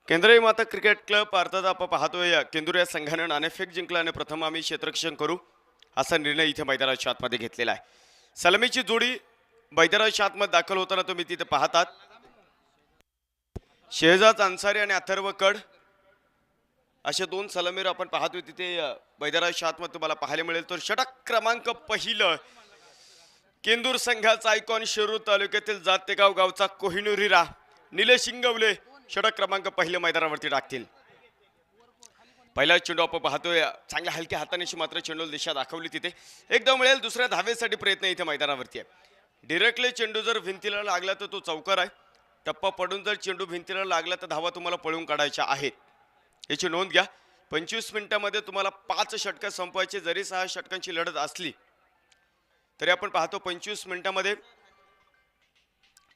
केंद्रीय माता cricket club अर्थात आपण पाहतोय केंद्र या संघाने नाणेफेक जिंकला आणि प्रथम आम्ही क्षेत्ररक्षण करू असा निर्णय इथे मैदानाच्या आतमध्ये घेतलेला आहे। सलामीची जोडी मैदानाच्या आतमध्ये दाखल होताना तुम्ही तिथे पाहतात शेहजाद अन्सारी आणि अथर्व कड असे दोन सलामीर आपण पाहतोय तिथे मैदानाच्या आतमध्ये तुम्हाला पाहायला मिळेल। तर षटक क्रमांक पहिलं केंदूर संघाचा आयकॉन शिरूर तालुक्यातील जातेगाव गावचा कोहिनूर हिरा निलेश इंगवले षटक क्रमांक पहिल्या मैदानावरती टाकतील। पहिला चेंडू आपण पाहतोय चांगल्या हलक्या हाताने मात्र चेंडूला दिशा दाखवली तिथे एकदा मिळेल दुसऱ्या धावेसाठी प्रयत्न इथे मैदानावरती आहे। डिरेक्टली चेंडू जर भिंतीला लागला तर तो चौकार आहे, टप्पा पडून जर चेंडू भिंतीला लागला तर धावा तुम्हाला पळून काढायच्या आहेत, याची नोंद घ्या। 25 मिनिटांमध्ये तुम्हाला 5 षटकं संपवायचे, जरी 6 षटकांची लढत असली तरी आपण पाहतो 25 मिनिटांमध्ये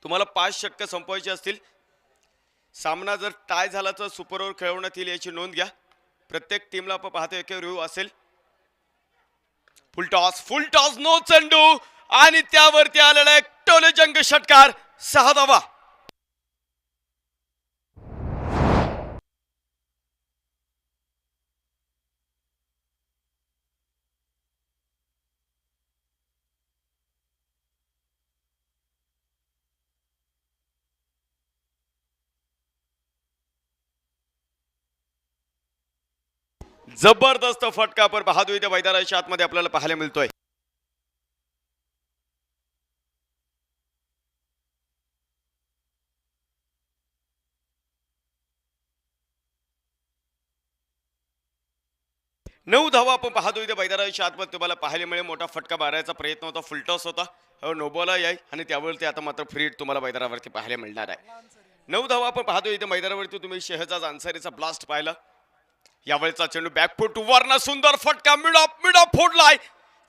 तुम्हाला 5 षटकं संपवायची असतील। सामना जर टाय झाला तर सुपर ओव्हर खेळवण्यात येईल, याची नोंद घ्या। प्रत्येक टीमला आपण पाहतो एक रिव्ह्यू असेल। फुल टॉस नो चेंडू आणि त्यावरती आलेला एक टोलेजंग षटकार 6 धावा। जबरदस्त फटका आपण पाहतोय त्या मैदानाच्या आतमध्ये आपल्याला पाहायला मिळतोय। नऊ धावा आपण पाहतोय त्या मैदानाच्या आतमध्ये तुम्हाला पाहायला मिळेल। मोठा फटका मारायचा प्रयत्न होता, फुलटॉस होता, नो बॉल आहे आणि त्यावरती आता मात्र फ्री हिट तुम्हाला मैदानावरती पाहायला मिळणार आहे। 9 धावा आपण पाहतोय इथे मैदानावरती तुम्ही शेहजाद अन्सारीचा ब्लास्ट पाहिला। यावेळेचा चेंडू बॅकफूट वरना सुंदर फटका मिडा फोडलाय,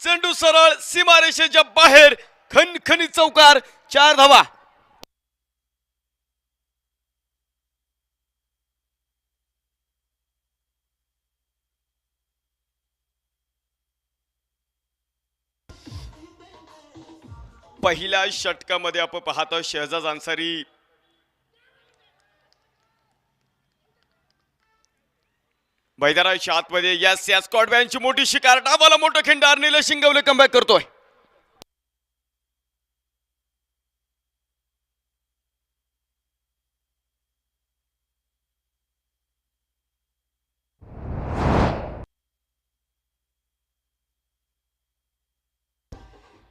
चेंडू सरळ सीमारेषेच्या बाहेर खणखणी चौकार 4 धावा। पहिल्या षटकामध्ये आपण पाहतो शेहजाद अन्सारी मैदानाच्या आतमध्ये यस स्कॉट बँडची मोठी शिकार, डावाला मोठं खिंडार, निलेश इंगवले कमबॅक करतोय।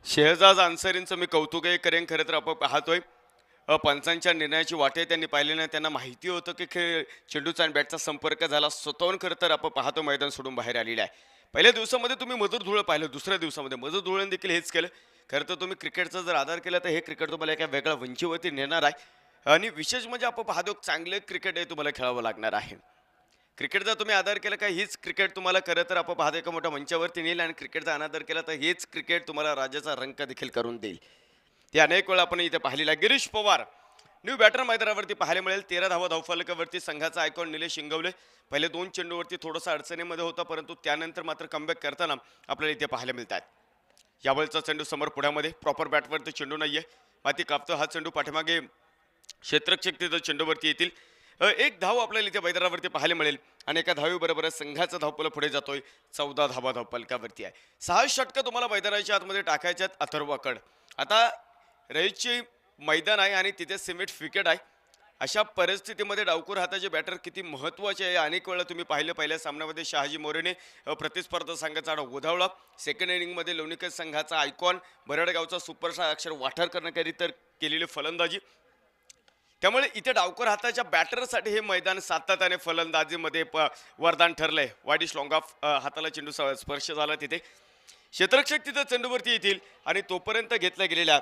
शेहजाद अन्सारींचं मी कौतुकही करेन। खरं तर आपण पाहतोय पंचांच्या निर्णयाची वाटे त्यांनी पाहिली नाही, त्यांना माहिती होतं की चेंडूचा आणि बॅटचा संपर्क झाला, स्वतःहून खरं तर आपण पाहतो मैदान सोडून बाहेर आलेला आहे। पहिल्या दिवसामध्ये तुम्ही मजूर धुळं पाहिलं, दुसऱ्या दिवसामध्ये मजूर धुळं देखील हेच केलं। खरं तर तुम्ही क्रिकेटचा जर आधार केला तर हे क्रिकेट तुम्हाला एका वेगळ्या वंचीवरती नेणार आहे आणि विशेष म्हणजे आपण पाहतो चांगले क्रिकेट हे तुम्हाला खेळावं लागणार आहे। क्रिकेटचा तुम्ही आधार केला का हीच क्रिकेट तुम्हाला खरं तर आपण पाहतो एका मोठ्या मंचावरती नेईल आणि क्रिकेटचा अनादर केला तर हेच क्रिकेट तुम्हाला राज्याचा रंग देखील करून देईल। ते अनेक वेळा आपण इथे पाहिलेला। गिरीश पवार न्यू बॅटर मैदानावरती पाहायला मिळेल। 13 धावा धावफलकावरती संघाचा आयकॉन निलेश इंगवले पहिले 2 चेंडूवरती थोडासा अडचणीमध्ये होता, परंतु त्यानंतर मात्र कमबॅक करताना आपल्याला इथे पाहायला मिळतात। यावेळेचा चेंडू समोर पुढ्यामध्ये प्रॉपर बॅटवरती चेंडू नाहीये, माती कापतो हा चेंडू पाठीमागे क्षेत्ररक्षक तिथं चेंडूवरती येतील। एक धाव आपल्याला इथे मैदानावरती पाहायला मिळेल आणि एका धावेबरोबर संघाचा धावपल पुढे जातोय। 14 धावा धावपलकावरती आहे। 6 षटकं तुम्हाला मैदानाच्या आतमध्ये टाकायच्यात। अथर्वकड आता रईची मैदान आहे आणि तिथे सिमेंट विकेट आहे, अशा परिस्थितीमध्ये डावखुर हाताचे बॅटर किती महत्त्वाचे आहे। अनेक वेळा तुम्ही पाहिलं पहिल्या सामन्यामध्ये शहाजी मोरेने प्रतिस्पर्धा संघाचा डाव उधावला। सेकंड इनिंगमध्ये लोणीकर संघाचा आयकॉन बरडगावचा सुपरस्टार अक्षर वाठारकरने तर केलेली फलंदाजी, त्यामुळे इथे डावकर हाताच्या बॅटरसाठी हे मैदान सातत्याने फलंदाजीमध्ये वरदान ठरलंय। वाईड लॉंग ऑफ हाताला चेंडू स्पर्श झाला, तिथे क्षेत्ररक्षक तिथे चेंडूवरती येतील आणि तोपर्यंत घेतल्या गेलेल्या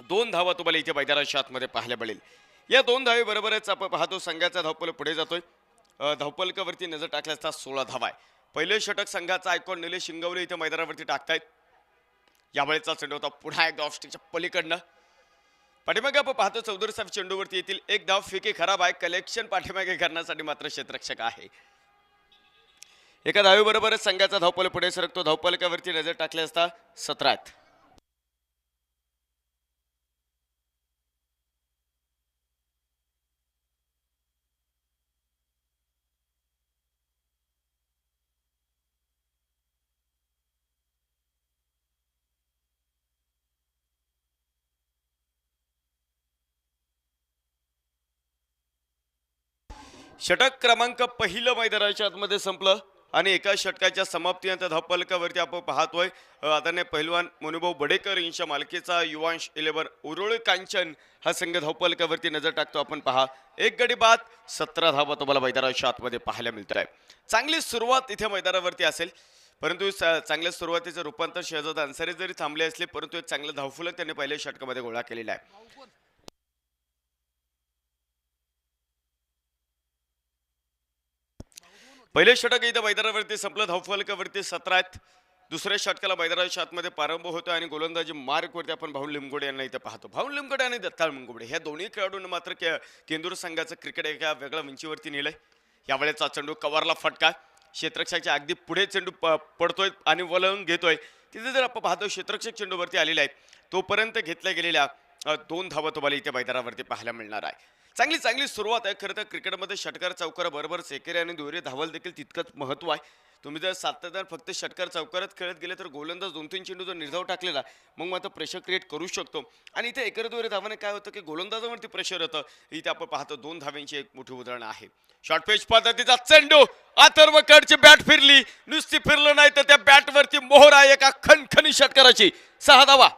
2 धावा तुम्हाला इथे मैदानाच्या आतमध्ये पाहायला मिळेल। या 2 धावे बरोबरच आपण पाहतो संघाचा धावपल पुढे जातोय। धावपलकावरती नजर टाकल्या असता 16 धावा आहे। पहिले षटक संघाचा आयकॉन निलेश इंगवले इथे मैदानावरती टाकतायत। यावेळेचा चेंडू होता पुन्हा एकदा ऑफस्टिकच्या पलीकडनं, पाठीमागे आपण पाहतो चौधरी साहेब चेंडूवरती येतील। एक धाव फिकी खराब आहे, कलेक्शन पाठीमागे करण्यासाठी मात्र क्षेत्ररक्षक आहे। एका धावेबरोबरच संघाचा धावपल पुढे सरकतो। धावपलकावरती नजर टाकल्या असता 17 आहेत। षटक क्रमांक पहिलं मैदानाच्या आतमध्ये संपलं आणि एका षटकाच्या समाप्तीनंतर धावफलकावरती आपण पाहतोय आदरणीय पहिलवान मनुभाऊ बडेकर यांच्या मालकीचा युवांश 11 उरोळी कांचन हा संघ धावफलकावरती नजर टाकतो. आपण पहा एक गडी बाद 17 धावा तुम्हाला मैदानाच्या आतमध्ये पाहायला मिळत आहे. चांगली सुरुवात इथे मैदानावरती असेल, परंतु चांगल्या सुरुवातीचं रूपांतर शहजाद अन्सारी जरी थांबले असले, परंतु एक चांगलं धावफलक त्यांनी पहिल्या षटकामध्ये गोळा केलेला आहे. पहिले षटक इथं मैदानावरती संपलं, धावफलकावरती 17 आहेत. दुसऱ्या षटकाला मैदानाच्या आतमध्ये प्रारंभ होतो आणि गोलंदाजी मार्कवरती आपण भाऊन लिमगोडे यांना इथं पाहतो. भाऊन लिमगोडे आणि दत्ताळ मुंगोडे ह्या दोन्ही खेळाडूंना मात्र केंदूर संघाचं क्रिकेट एका वेगळ्या उंचीवरती नेलंय. यावेळेचा चेंडू कव्हरला फटका, क्षेत्ररक्षकाच्या अगदी पुढे चेंडू पडतोय आणि वळण घेतोय. तिथे जर आपण पाहतो क्षेत्ररक्षक चेंडूवरती आलेला आहे, तोपर्यंत घेतल्या गेलेल्या 2 धावा तुम्हाला इथे मैदानावरती पाहायला मिळणार आहे. चांगली चांगली सुरुवात आहे. खरं तर क्रिकेटमध्ये षटकार चौकार बरोबर सेकेरी आणि दुहेरी धावाल देखील तितकंच महत्व आहे. तुम्ही जर सातत्यानं फक्त षटकार चौकारात खेळत गेले तर गोलंदाज 2-3 चेंडू जर निर्धाव टाकलेला मग मात्र प्रेशर क्रिएट करू शकतो. आणि इथे एकेरी दुहेरी धावाने काय होतं की गोलंदाजावरती प्रेशर येतं. इथे आपण पाहतो 2 धाव्यांची एक मोठी उदाहरण आहे. शॉर्ट पेच पद्धतीचा चेंडू, अथर्व कडची बॅट फिरली, नुसती फिरलं नाही तर त्या बॅटवरती मोहर आहे एका खणखणी षटकाराची. 6 धावा.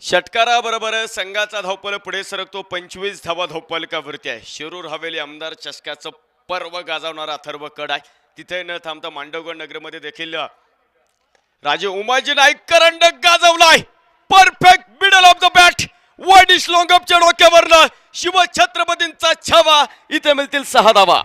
षटकाराबरोबर संघाचा धावपल पुढे सरकतो. 25 धावा धावपलकावरती आहे. शिरूर हवेली आमदार चषकाचं पर्व गाजवणारा अथर्व कड आहे. तिथे न थांबता मांडवगड नगरमध्ये देखील राजे उमाजी नाईक करंडक गाजवलाय. Perfect middle of the bat, widish लॉंगअपच्या डोक्यावरनं शिवछत्रपतींचा छावा. इथे मिळतील 6 धावा.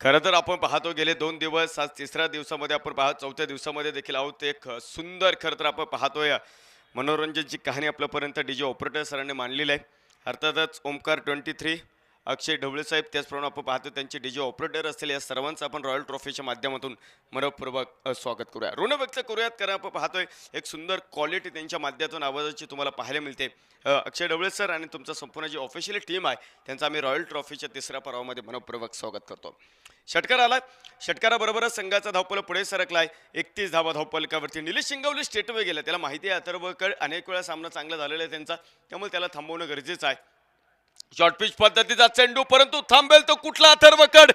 खरं तर आपण पाहतो गेले 2 दिवस, आज तिसऱ्या दिवसामध्ये आपण पाहतो, चौथ्या दिवसामध्ये देखील आहोत. एक सुंदर खरं तर आपण पाहतोय मनोरंजनची कहाणी आपल्यापर्यंत डीजे ऑपरेटर सरांनी मांडलेली आहे. अर्थातच ओमकार 23, अक्षय ढवळे साहेब, त्याचप्रमाणे आपण पाहतो त्यांचे डीजे ऑपरेटर असतील या सर्वांचं आपण रॉयल ट्रॉफीच्या माध्यमातून मनपूर्वक स्वागत करूया, ऋण व्यक्त करूयात. कारण आपण पाहतोय एक सुंदर क्वालिटी त्यांच्या माध्यमातून आवाजाची तुम्हाला पाहायला मिळते. अक्षय ढवळे सर आणि तुमचं संपूर्ण जी ऑफिशियल टीम आहे त्यांचं आम्ही रॉयल ट्रॉफीच्या तिसऱ्या पर्वामध्ये मनपूर्वक स्वागत करतो. षटकार आला, षटकाराबरोबरच संघाचा धावपल पुढे सरकलाय. 31 धावा धावपलकावरती. निलेश शिंगवली स्टेटवे गेला. त्याला माहिती आहे अथर्वकड अनेक वेळा सामना चांगला झालेला आहे त्यांचा, त्यामुळे त्याला थांबवणं गरजेचं आहे. शॉर्ट पिच पद्धतीचा चेंडू, परंतु थांबेल तो कुठला अथर्वकड.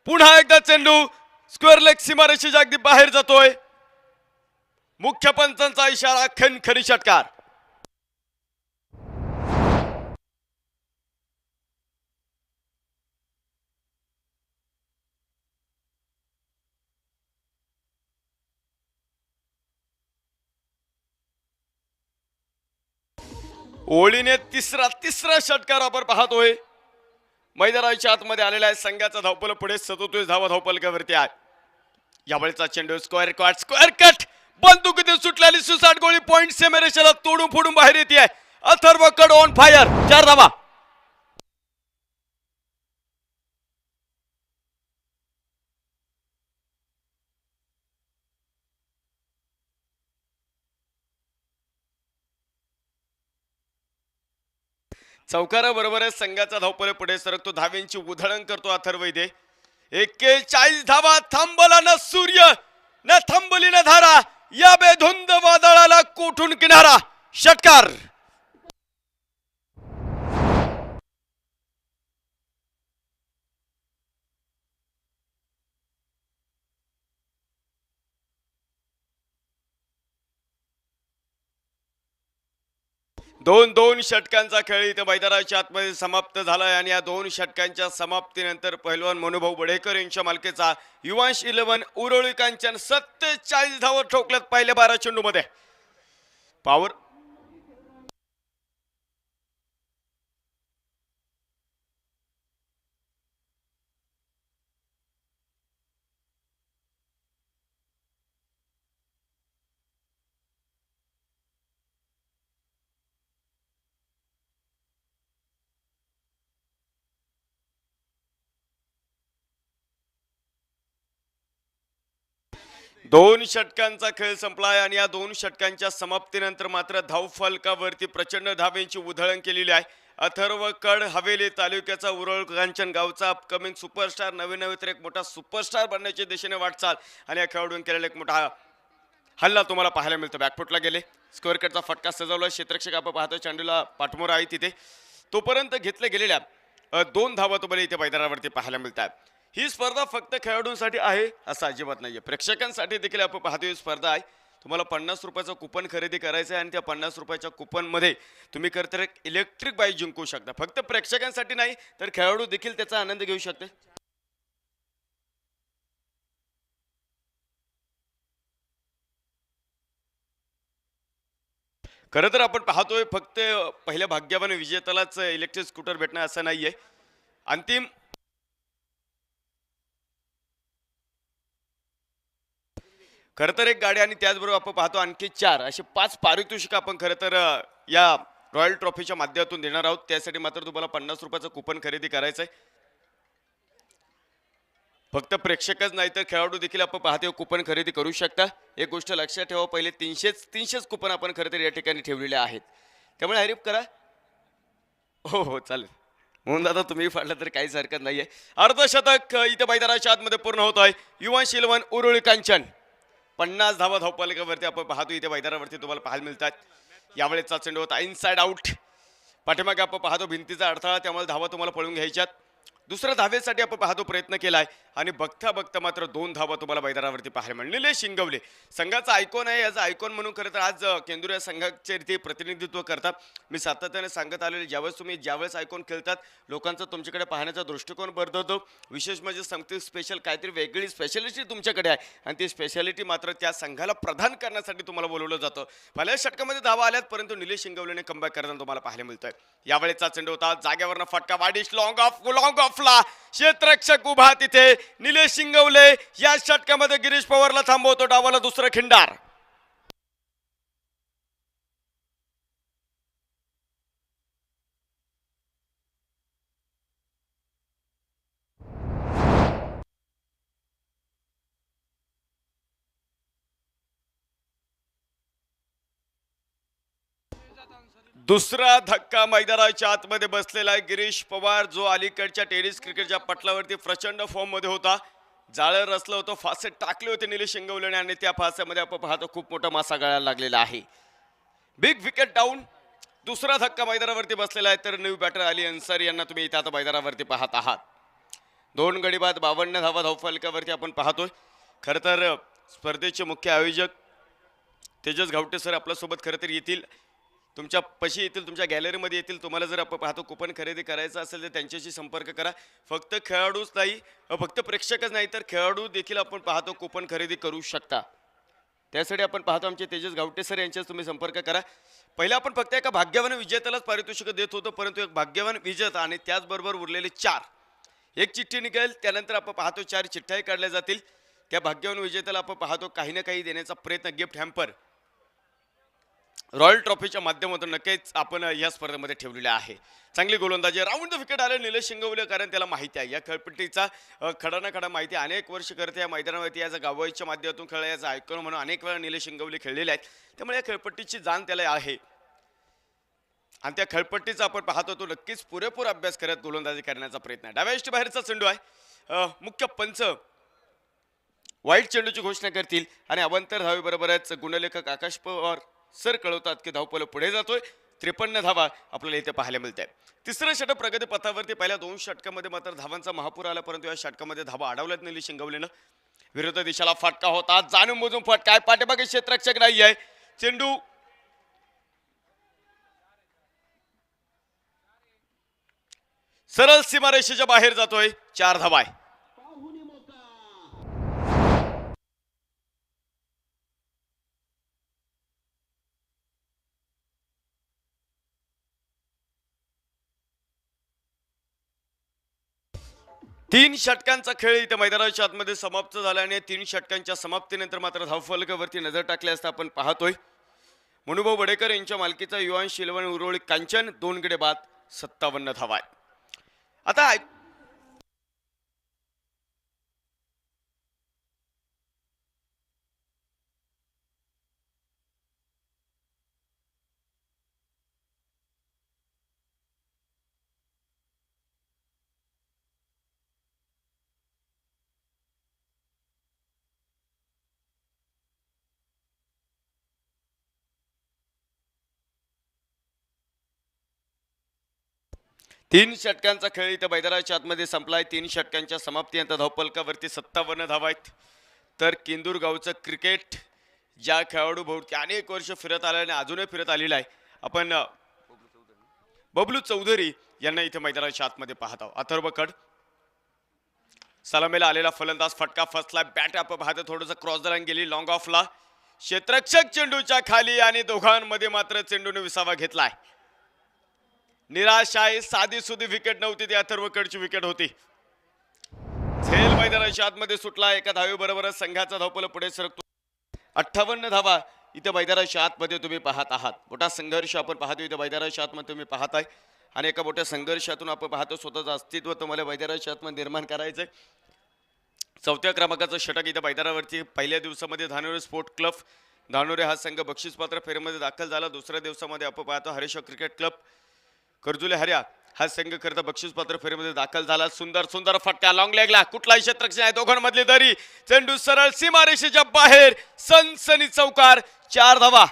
पुन्हा एकदा चेंडू स्क्वेअर लेग सीमारेषेच्या अगदी बाहेर जातोय. मुख्य पंचांचा इशारा, खणखणी षटकार. ओळीने तिसरा षटकार आपण पाहतोय. मैदानाच्या आतमध्ये आलेला आहे. संघाचा धावपल पुढे 37 धावा धावपलकावरती आहे. यावेळेचा चेंडू स्क्वेअर कट, बंदुकीतून सुटलेली सुसाट गोळी पॉइंट सेमेरेशला तोडून फोडून बाहेर येते. अथर्व कड ऑन फायर. 4 धावा. चौकाराबरोबरच संघाचा धावपल पुढे सरकतो. धाव्यांची उधळण करतो अथर्व इथे. 41 धावा. थांबला न सूर्य, न थांबली न धारा, या बेधुंद वादळाला कोठून किनारा. षटकार. दोन षटकांचा खेळ इथे मैदानाच्या आतमध्ये समाप्त झालाय आणि या 2 षटकांच्या समाप्तीनंतर पहिलवान मनुभाऊ बडेकर यांच्या मालकीचा युवांश 11 उरोळी कांचन 47 धावा ठोकल्यात पहिल्या 12 चेंडूमध्ये. पॉवर दोन षटकांचा खेळ संपलाय आणि या दोन षटकांच्या समाप्तीनंतर मात्र धावफलकावरती प्रचंड धावेंची उधळण केलेली आहे. अथर्व कड हवेली तालुक्याचा उरळ कांचन गावचा अपकमिंग सुपरस्टार नवे नवे तर एक मोठा सुपरस्टार बनण्याच्या दिशेने वाटचाल आणि या खेळाडून केलेला एक मोठा हल्ला तुम्हाला पाहायला मिळतो. बॅकफुटला गेले, स्क्वेअर कटचा फटका सजवला, क्षेत्ररक्षक आपण पाहतो चेंडूला पाठमोर आहे तिथे, तोपर्यंत घेतल्या गेलेल्या दोन धावा तुम्हाला इथे मैदानावरती पाहायला मिळतात. ही स्पर्धा फक्त खेळाडूंसाठी आहे असं अजिबात नाहीये, प्रेक्षकांसाठी देखील आपण पाहतो ही स्पर्धा आहे. तुम्हाला 50 रुपयाचं कुपन खरेदी करायचं आहे आणि त्या 50 रुपयाच्या कुपनमध्ये तुम्ही खरं एक इलेक्ट्रिक बाईक जिंकू शकता. फक्त प्रेक्षकांसाठी नाही तर खेळाडू देखील त्याचा आनंद घेऊ शकते. खरं तर आपण पाहतोय फक्त पहिल्या भाग्यवान विजेत्यालाच इलेक्ट्रिक स्कूटर भेटणं असं नाहीये. अंतिम खरं तर एक गाडी आणि त्याचबरोबर आपण पाहतो आणखी 4 असे 5 पारितोषिक आपण खरं तर या रॉयल ट्रॉफीच्या माध्यमातून देणार आहोत. त्यासाठी मात्र तुम्हाला 50 रुपयाचं कुपन खरेदी करायचं आहे. फक्त प्रेक्षकच नाही तर खेळाडू देखील आपण पाहतो कुपन खरेदी करू शकता. एक गोष्ट लक्षात ठेवा, पहिले 300च कुपन आपण खरं तर या ठिकाणी ठेवलेले आहेत. त्यामुळे हरीफ करा. हो हो चालेल, म्हणून दादा तुम्ही फाडला तर काहीच हरकत नाहीये. अर्धशतक इथे मैदानाच्या आतमध्ये पूर्ण होत आहे. युवा शिलवण उरुळी कांचन 50 धावा धावपालिकावरती आपण पाहतो इथे मैदानावरती तुम्हाला पाहायला मिळतात. यावेळेचा चेंडू होता इनसाइड आउट. पाठीमागे आपण पाहतो भिंतीचा अडथळा, त्यामुळे धावा तुम्हाला पळून घ्यायच्यात. दुसऱ्या धावेसाठी आपण पाहतो प्रयत्न केलाय आणि बघता बघता मात्र 2 धावा तुम्हाला मैदानावरती पाहायला मिळाले. शिंगवले संघाचा आयकॉन आहे, याचा आयकॉन म्हणून खरं तर आज केंद्रीय संघाचे ते प्रतिनिधित्व करतात. मी सातत्याने सांगत आलेले ज्यावेळेस आयकॉन खेळतात लोकांचा तुमच्याकडे पाहण्याचा दृष्टिकोन बदलतो. विशेष म्हणजे समथिंग स्पेशल, काहीतरी वेगळी स्पेशालिटी तुमच्याकडे आहे आणि ती स्पेशालिटी मात्र त्या संघाला प्रदान करण्यासाठी तुम्हाला बोलवलं जातं. पहिल्या षटकामध्ये धावा आल्यात परंतु निलेश शिंगवलेने कमबॅक करताना तुम्हाला पाहायला मिळतोय. यावेळेचा चेंडू होता जागेवरनं फटका वाडिश लॉंग ऑफला क्षेत्ररक्षक उभा तिथे. निलेश शिंगवले या षटकामध्ये गिरीश पवारला थांबवतो, डावाला दुसरं खिंडार. दुसरा धक्का मैदानाच्या आतमध्ये बसलेला आहे. गिरीश पवार जो अलीकडच्या टेनिस क्रिकेटच्या पटलावरती प्रचंड फॉर्म मध्ये होता, जाळं रचलं होतं, फासे टाकले होते निलेश शिंगवलेने आणि त्या फास्यामध्ये आपण पाहतो खूप मोठा मासा गळायला लागलेला आहे. Big wicket down. दुसरा धक्का मैदानावरती बसलेला आहे तर न्यू बॅटर अली अन्सारी यांना तुम्ही इथे आता मैदानावरती पाहत आहात. 2 गडी बाद 52 धावा धावफलकावरती आपण पाहतोय. खरं तर स्पर्धेचे मुख्य आयोजक तेजस घावटे सर आपल्यासोबत खरं तर येतील, तुमच्या पशी येतील, तुमच्या गॅलरीमध्ये येतील. तुम्हाला जर आपण पाहतो कुपन खरेदी करायचं असेल तर त्यांच्याशी संपर्क करा. फक्त खेळाडूच नाही, फक्त प्रेक्षकच नाही तर खेळाडू देखील आपण पाहतो कुपन खरेदी करू शकता. त्यासाठी आपण पाहतो आमचे तेजस गावटे सर यांच्याशी तुम्ही संपर्क करा. पहिला आपण फक्त एका भाग्यवान विजेत्यालाच पारितोषिक देत होतो, परंतु एक भाग्यवान विजेता आणि त्याचबरोबर उरलेले 4 एक चिठ्ठी निघेल, त्यानंतर आपण पाहतो 4 चिठ्ठ्याही काढल्या जातील. त्या भाग्यवान विजेत्याला आपण पाहतो काही ना काही देण्याचा प्रयत्न, गिफ्ट हॅम्पर रॉयल ट्रॉफीच्या माध्यमातून नक्कीच आपण या स्पर्धेमध्ये ठेवलेले आहे. चांगली गोलंदाजी, राऊंड द विकेट आले निलेश शिंगवले, कारण त्याला माहिती आहे या खेळपट्टीचा खडा ना खडा माहिती आहे. अनेक वर्ष करते या मैदानावरती, याचा गावाईच्या माध्यमातून खेळला, याचा आयकॉन म्हणून अनेक वेळा निलेश शिंगवले खेळलेले आहेत. त्यामुळे या खेळपट्टीची जाण त्याला आहे आणि त्या खेळपट्टीचा आपण पाहतो तो नक्कीच पुरेपूर अभ्यास करत गोलंदाजी करण्याचा प्रयत्न आहे. डाव्या बाहेरचा चेंडू आहे. मुख्य पंच वाईट चेंडूची घोषणा करतील आणि अवंतर धावेबरोबरच गुणलेखक आकाश पवार सर कळवतात की धावपल पुढे जातोय. 53 धावा आपल्याला इथे पाहायला मिळत आहे. तिसरं षटक प्रगती पथावरती. पहिल्या 2 षटकामध्ये मात्र धावांचा महापूर आला, परंतु या षटकामध्ये धावा अडवल्यात निलेश शिंगवलेनं. विरुद्ध दिशेला फटका होता, जाणून बुजून फटका आहे, पाठीमागे क्षेत्ररक्षक नाही आहे. चेंडू सरळ सीमारेषेच्या बाहेर जातोय. 4 धावा आहे. तीन षटकांचा खेळ इथे मैदानाच्या आतमध्ये समाप्त झाला आणि 3 षटकांच्या समाप्तीनंतर मात्र धावफलकावरती नजर टाकली असता आपण पाहतोय मनुभाऊ बडेकर यांच्या मालकीचा युवान शिलवण उरोळी कांचन 2 गडे बाद 57 धावा आहे. आता तीन षटकांचा खेळ इथं मैदानाच्या आतमध्ये संपलाय. तीन षटकांच्या समाप्तीनंतर धावफलकावरती 57 धावा आहेत. तर केंदूर गावचं क्रिकेट ज्या खेळाडू भोवती अनेक वर्ष फिरत आले आणि अजूनही फिरत आलेला आहे, आपण बबलू चौधरी यांना इथे मैदानाच्या आतमध्ये पाहत आहोत. अथर्व कड सलामीला आलेला फलंदाज, फटका फसला, बॅट आपण पाहतो थोडंसं क्रॉस द लाईन गेली लॉंग ऑफला, क्षेत्ररक्षक चेंडूच्या खाली आणि दोघांमध्ये मात्र चेंडूने विसावा घेतलाय. निराश आहे, साधी सुधी विकेट नव्हती, ती अथर्वकडची विकेट होती. झेल मैदानाच्या आतमध्ये सुटला. एका धावेबरोबरच संघाचा धावपल पुढे सरकतो. 58 धावा इथे मैदानाच्या आतमध्ये तुम्ही पाहत आहात. मोठा संघर्ष आपण पाहतो इथे मैदानाच्या आतमध्ये तुम्ही पाहताय आणि एका मोठ्या संघर्षातून आपण पाहतो स्वतःचं अस्तित्व तुम्हाला मैदानाच्या आतमध्ये निर्माण करायचंय. चौथ्या क्रमांकाचं षटक इथं मैदानावरती पहिल्या दिवसामध्ये धानोरे स्पोर्ट क्लब धानोरे हा संघ बक्षीसपात्र फेरीमध्ये दाखल झाला. दुसऱ्या दिवसामध्ये आपण पाहतो हरेश्वर क्रिकेट क्लब कर्जुले हर्या हा संघ करता बक्षीसपात्र फेरीमध्ये दाखल झाला. सुंदर सुंदर फटका लॉंग लेगला, कुठलाही क्षेत्ररक्षण आहे, दोघांमधली दरी, चेंडू सरळ सीमारेषेच्या बाहेर, सनसनी चौकार, 4 धावा.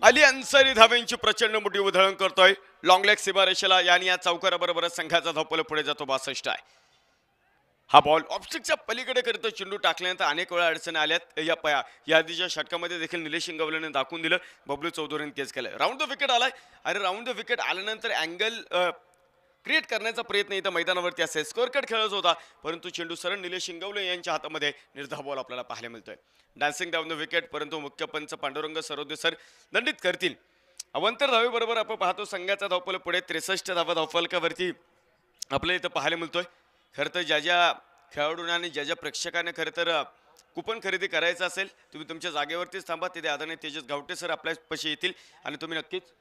अली अन्सारी धावेंची प्रचंड मोठी उधळण करतोय. लॉंग लेग सीमारेषेला आणि या चौकाराबरोबरच संघाचा धावपल पुढे जातो. 62 आहे. हा बॉल ऑब्स्टिकच्या पलीकडे करतो. चेंडू टाकल्यानंतर अनेक वेळा अडचणी आल्यात. या आधीच्या षटकामध्ये देखील निलेश इंगवलेने दाखवून दिलं. बबलू चौधरीने तेच केलं. राऊंड द विकेट आलाय आणि राऊंड द विकेट आल्यानंतर अँगल क्रिएट करण्याचा प्रयत्न इथं मैदानावरती असेल. स्कोअर कट खेळत होता, परंतु चेंडू सरळ निलेश इंगवले यांच्या हातामध्ये निर्धाव बॉल आपल्याला पाहायला मिळतोय. डान्सिंग डाऊन द विकेट, परंतु मुख्य पंच पांडुरंग सरोदे सर दंडित करतील. अवंतर धावेबरोबर आपण पाहतो संघाचा धावपल पुढे 63 धावा धावफलकावरती आपल्याला इथं पाहायला मिळतोय. खरं तर ज्या ज्या खेळाडूंना आणि ज्या ज्या प्रेक्षकांना खरं तर कुपन खरेदी करायचं असेल, तुम्ही तुमच्या जागेवरतीच थांबा. तिथे आदरणीय तेजस गावटे सर आपल्यापाशी येतील आणि तुम्ही नक्कीच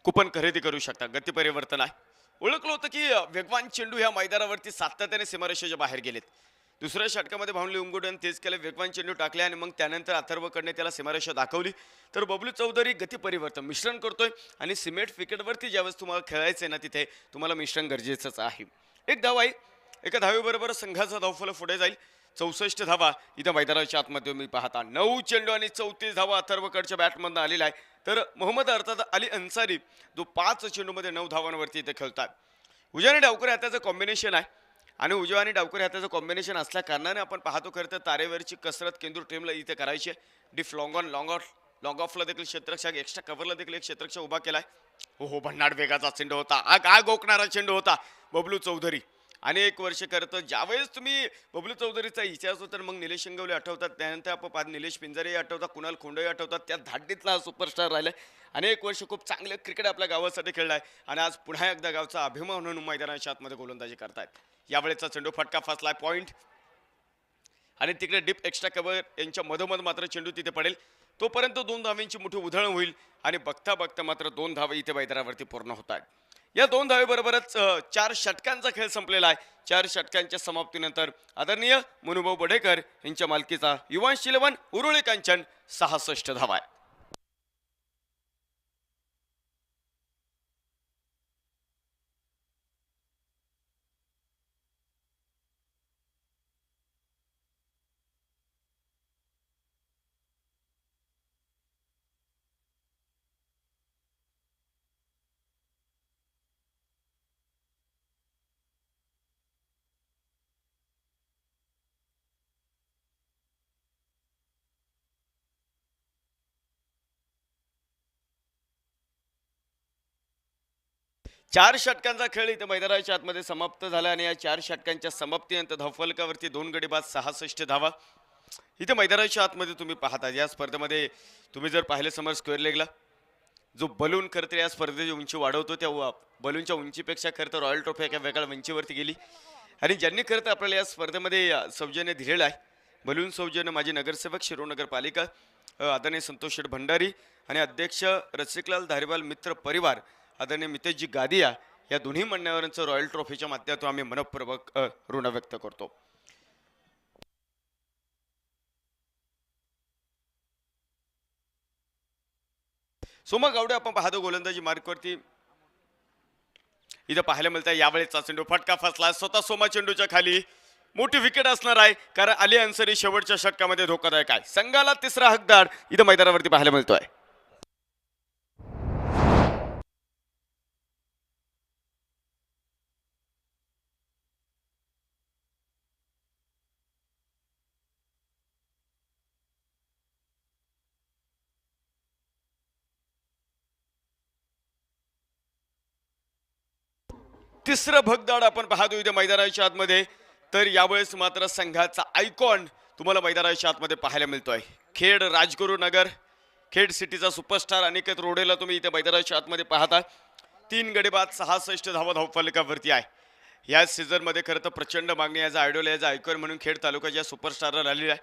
कुपन खरेदी करू शकता. गती परिवर्तन आहे. ओळखलं होतं की वेगवान चेंडू ह्या मैदानावरती सातत्याने सीमारेषेच्या बाहेर गेलेत. दुसऱ्या षटकामध्ये भावनली उंगुड्याने तेच केलं, वेगवान चेंडू टाकले आणि मग त्यानंतर अथर्वकडने त्याला सीमारेषा दाखवली. तर बबलू चौधरी गती परिवर्तन मिश्रण करतोय आणि सिमेंट विकेटवरती ज्यावेळेस तुम्हाला खेळायचंय ना, तिथे तुम्हाला मिश्रण गरजेचंच आहे. एक धाव आहे. एका धावेबरोबर संघाचा धावफल पुढे जाईल. 64 धावा इथं मैदानाच्या आतमध्ये मी पाहता. 9 चेंडू आणि 34 धावा अथर्वकडच्या बॅटमधून आलेला आहे. तर मोहम्मद अर्थात अली अन्सारी जो 5 चेंडूमध्ये 9 धावांवरती इथे खेळतात. उजवानी डावकर हाताचं कॉम्बिनेशन आहे आणि उजवानी डावकर हाताचं कॉम्बिनेशन असल्या कारणाने आपण पाहतो खरं तर तारेवरची कसरत केंदूर टीमला इथे करायची आहे. डिफ लॉंग ऑन लॉंग ऑफला देखील क्षेत्ररक्षक, एक्स्ट्रा कव्हरला देखील एक क्षेत्ररक्षक उभा केलाय. हो भन्नाट वेगाचा चेंडू होता, आग गोकणारा चेंडू होता. बबलू चौधरी अनेक वर्ष करतं. ज्यावेळेस तुम्ही बबलू चौधरीचा इतिहास होता मग निलेश इंगवले आठवतात, त्यानंतर आपण निलेश पिंजारे आठवतात, कुणाल खोंडे आठवतात. त्या धाडीतला हा सुपरस्टार राहिलाय. अनेक वर्ष खूप चांगलं क्रिकेट आपल्या गावासाठी खेळलाय आणि आज पुन्हा एकदा गावचा अभिमान म्हणून मैदानाच्या आतमध्ये गोलंदाजी करतायत. यावेळेचा चेंडू फटका फसलाय, पॉइंट आणि तिकडे डीप एक्स्ट्रा कव्हर यांच्या मधोमध मात्र चेंडू तिथे पडेल. तोपर्यंत 2 धावांची मोठी उधळण होईल आणि बघता बघता मात्र 2 धावे इथे मैदानावरती पूर्ण होत आहेत. या 2 धावेबरोबरच 4 षटकांचा खेळ संपलेला आहे. 4 षटकांच्या समाप्तीनंतर आदरणीय मनुभाऊ बडेकर यांच्या मालकीचा युवांश 11 उरुळी कांचन 66 धावा आहे. चार षटकांचा खेळ इथे मैदानाच्या आतमध्ये समाप्त झाला आणि या 4 षटकांच्या समाप्तीनंतर धावफलकावरती 2 गडी बाद 66 धावा इथे मैदानाच्या आतमध्ये तुम्ही पाहता. या स्पर्धेमध्ये तुम्ही जर पाहिले समोर स्क्वेअर लेगला जो बलून खरं तर या स्पर्धेची उंची वाढवतो, त्या बलूनच्या उंचीपेक्षा खरं तर रॉयल ट्रॉफी एका वेगळ्या उंचीवरती गेली आणि ज्यांनी खरं तर आपल्याला या स्पर्धेमध्ये सौजन्य दिलेलं आहे, बलून सौजन्य माजी नगरसेवक शिरो नगरपालिका आदरणीय संतोष शेठ भंडारी आणि अध्यक्ष रसिकलाल धारीवाल मित्र परिवार आदरणीय मितेशजी गादिया या दोन्ही मान्यवरांचं रॉयल ट्रॉफीच्या माध्यमातून आम्ही मनपूर्वक ऋण व्यक्त करतो. सोमा गावडे आपण पाहतो गोलंदाजी मार्कवरती इथं पाहायला मिळतं. यावेळेचा चेंडू फटका फसला, स्वतः सोमा चेंडूच्या खाली. मोठी विकेट असणार आहे कारण अली अन्सरी शेवटच्या षटकामध्ये धोकादायक आहे. संघाला तिसरा हकदार इथं मैदानावरती पाहायला मिळतोय. तिसरं भगदाड आपण पाहतो इथे मैदानाच्या आतमध्ये. तर यावेळेस मात्र संघाचा आयकॉन तुम्हाला मैदानाच्या आतमध्ये पाहायला मिळतोय. खेड राजगुरू नगर खेड सिटीचा सुपरस्टार अनिकेत रोडेला तुम्ही इथे मैदानाच्या आतमध्ये पाहता. 3 गडी बाद 66 धावा धावफलकावरती आहे. या सीझनमध्ये खरं तर प्रचंड मागणी याचा आयडॉल याचा आयकॉन म्हणून खेड तालुक्याच्या सुपरस्टारला झालेला आहे.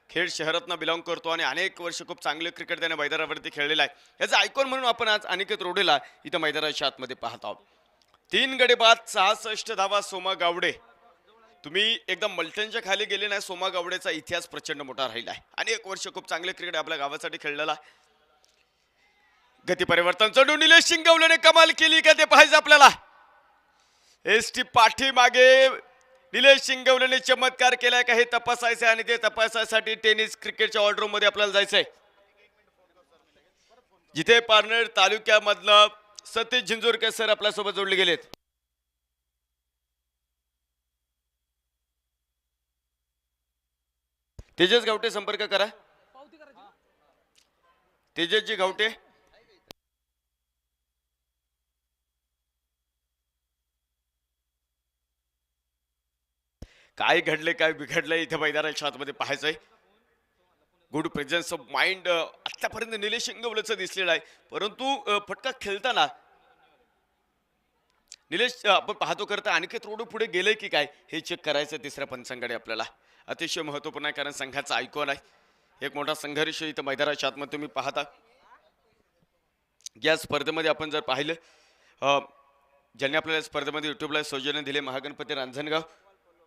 खेड शहरातनं बिलॉंग करतो आणि अनेक वर्ष खूप चांगले क्रिकेट त्याने मैदानावरती खेळलेला आहे. याचा आयकॉन म्हणून आपण आज अनिकेत रोडेला इथं मैदानाच्या आतमध्ये पाहत आहोत. 3 गडी बाद 66 धावा सोमा गावडे. तुम्ही एकदम मल्टनच्या खाली गेले नाही. सोमा गावडेचा इतिहास प्रचंड मोठा राहिला आहे. अनेक वर्ष खूप चांगले क्रिकेट आपल्या गावासाठी खेळलेला. गती परिवर्तन चढून निलेश शिंगवलेने कमाल केली का ते पाहायचं आपल्याला. एसटी पाठीमागे निलेश शिंगवलेने चमत्कार केलाय का हे तपासायचं आणि ते तपासायसाठी टेनिस क्रिकेटच्या ऑलरूम मध्ये आपल्याला जायचंय. जिथे पारनेर तालुक्यामधलं सतीश झिंजुरकर सर आपल्यासोबत जोडले गेलेत. तेजस गावटे संपर्क करा. तेजसजी गावटे. काय घडले काय बिघडलंय इथे मैदानाच्या आतमध्ये पाहायचंय. गुड प्रेझेन्स ऑफ माइंड आतापर्यंत निलेश शिंगवलेचं दिसलेलं आहे. परंतु फटका खेळताना निलेश आपण पाहतो करता अनिकेत रोड पुढे गेले की काय हे चेक करायचं तिसऱ्या पंचांकडे आपल्याला. अतिशय महत्वपूर्ण आहे कारण संघाचा आयकॉन आहे. एक मोठा संघर्ष इथं मैदानाच्या आतमध्ये तुम्ही पाहता. या स्पर्धेमध्ये आपण जर पाहिलं ज्यांनी आपल्याला स्पर्धेमध्ये युट्यूबला सौजन्य दिले महागणपती रांजणगाव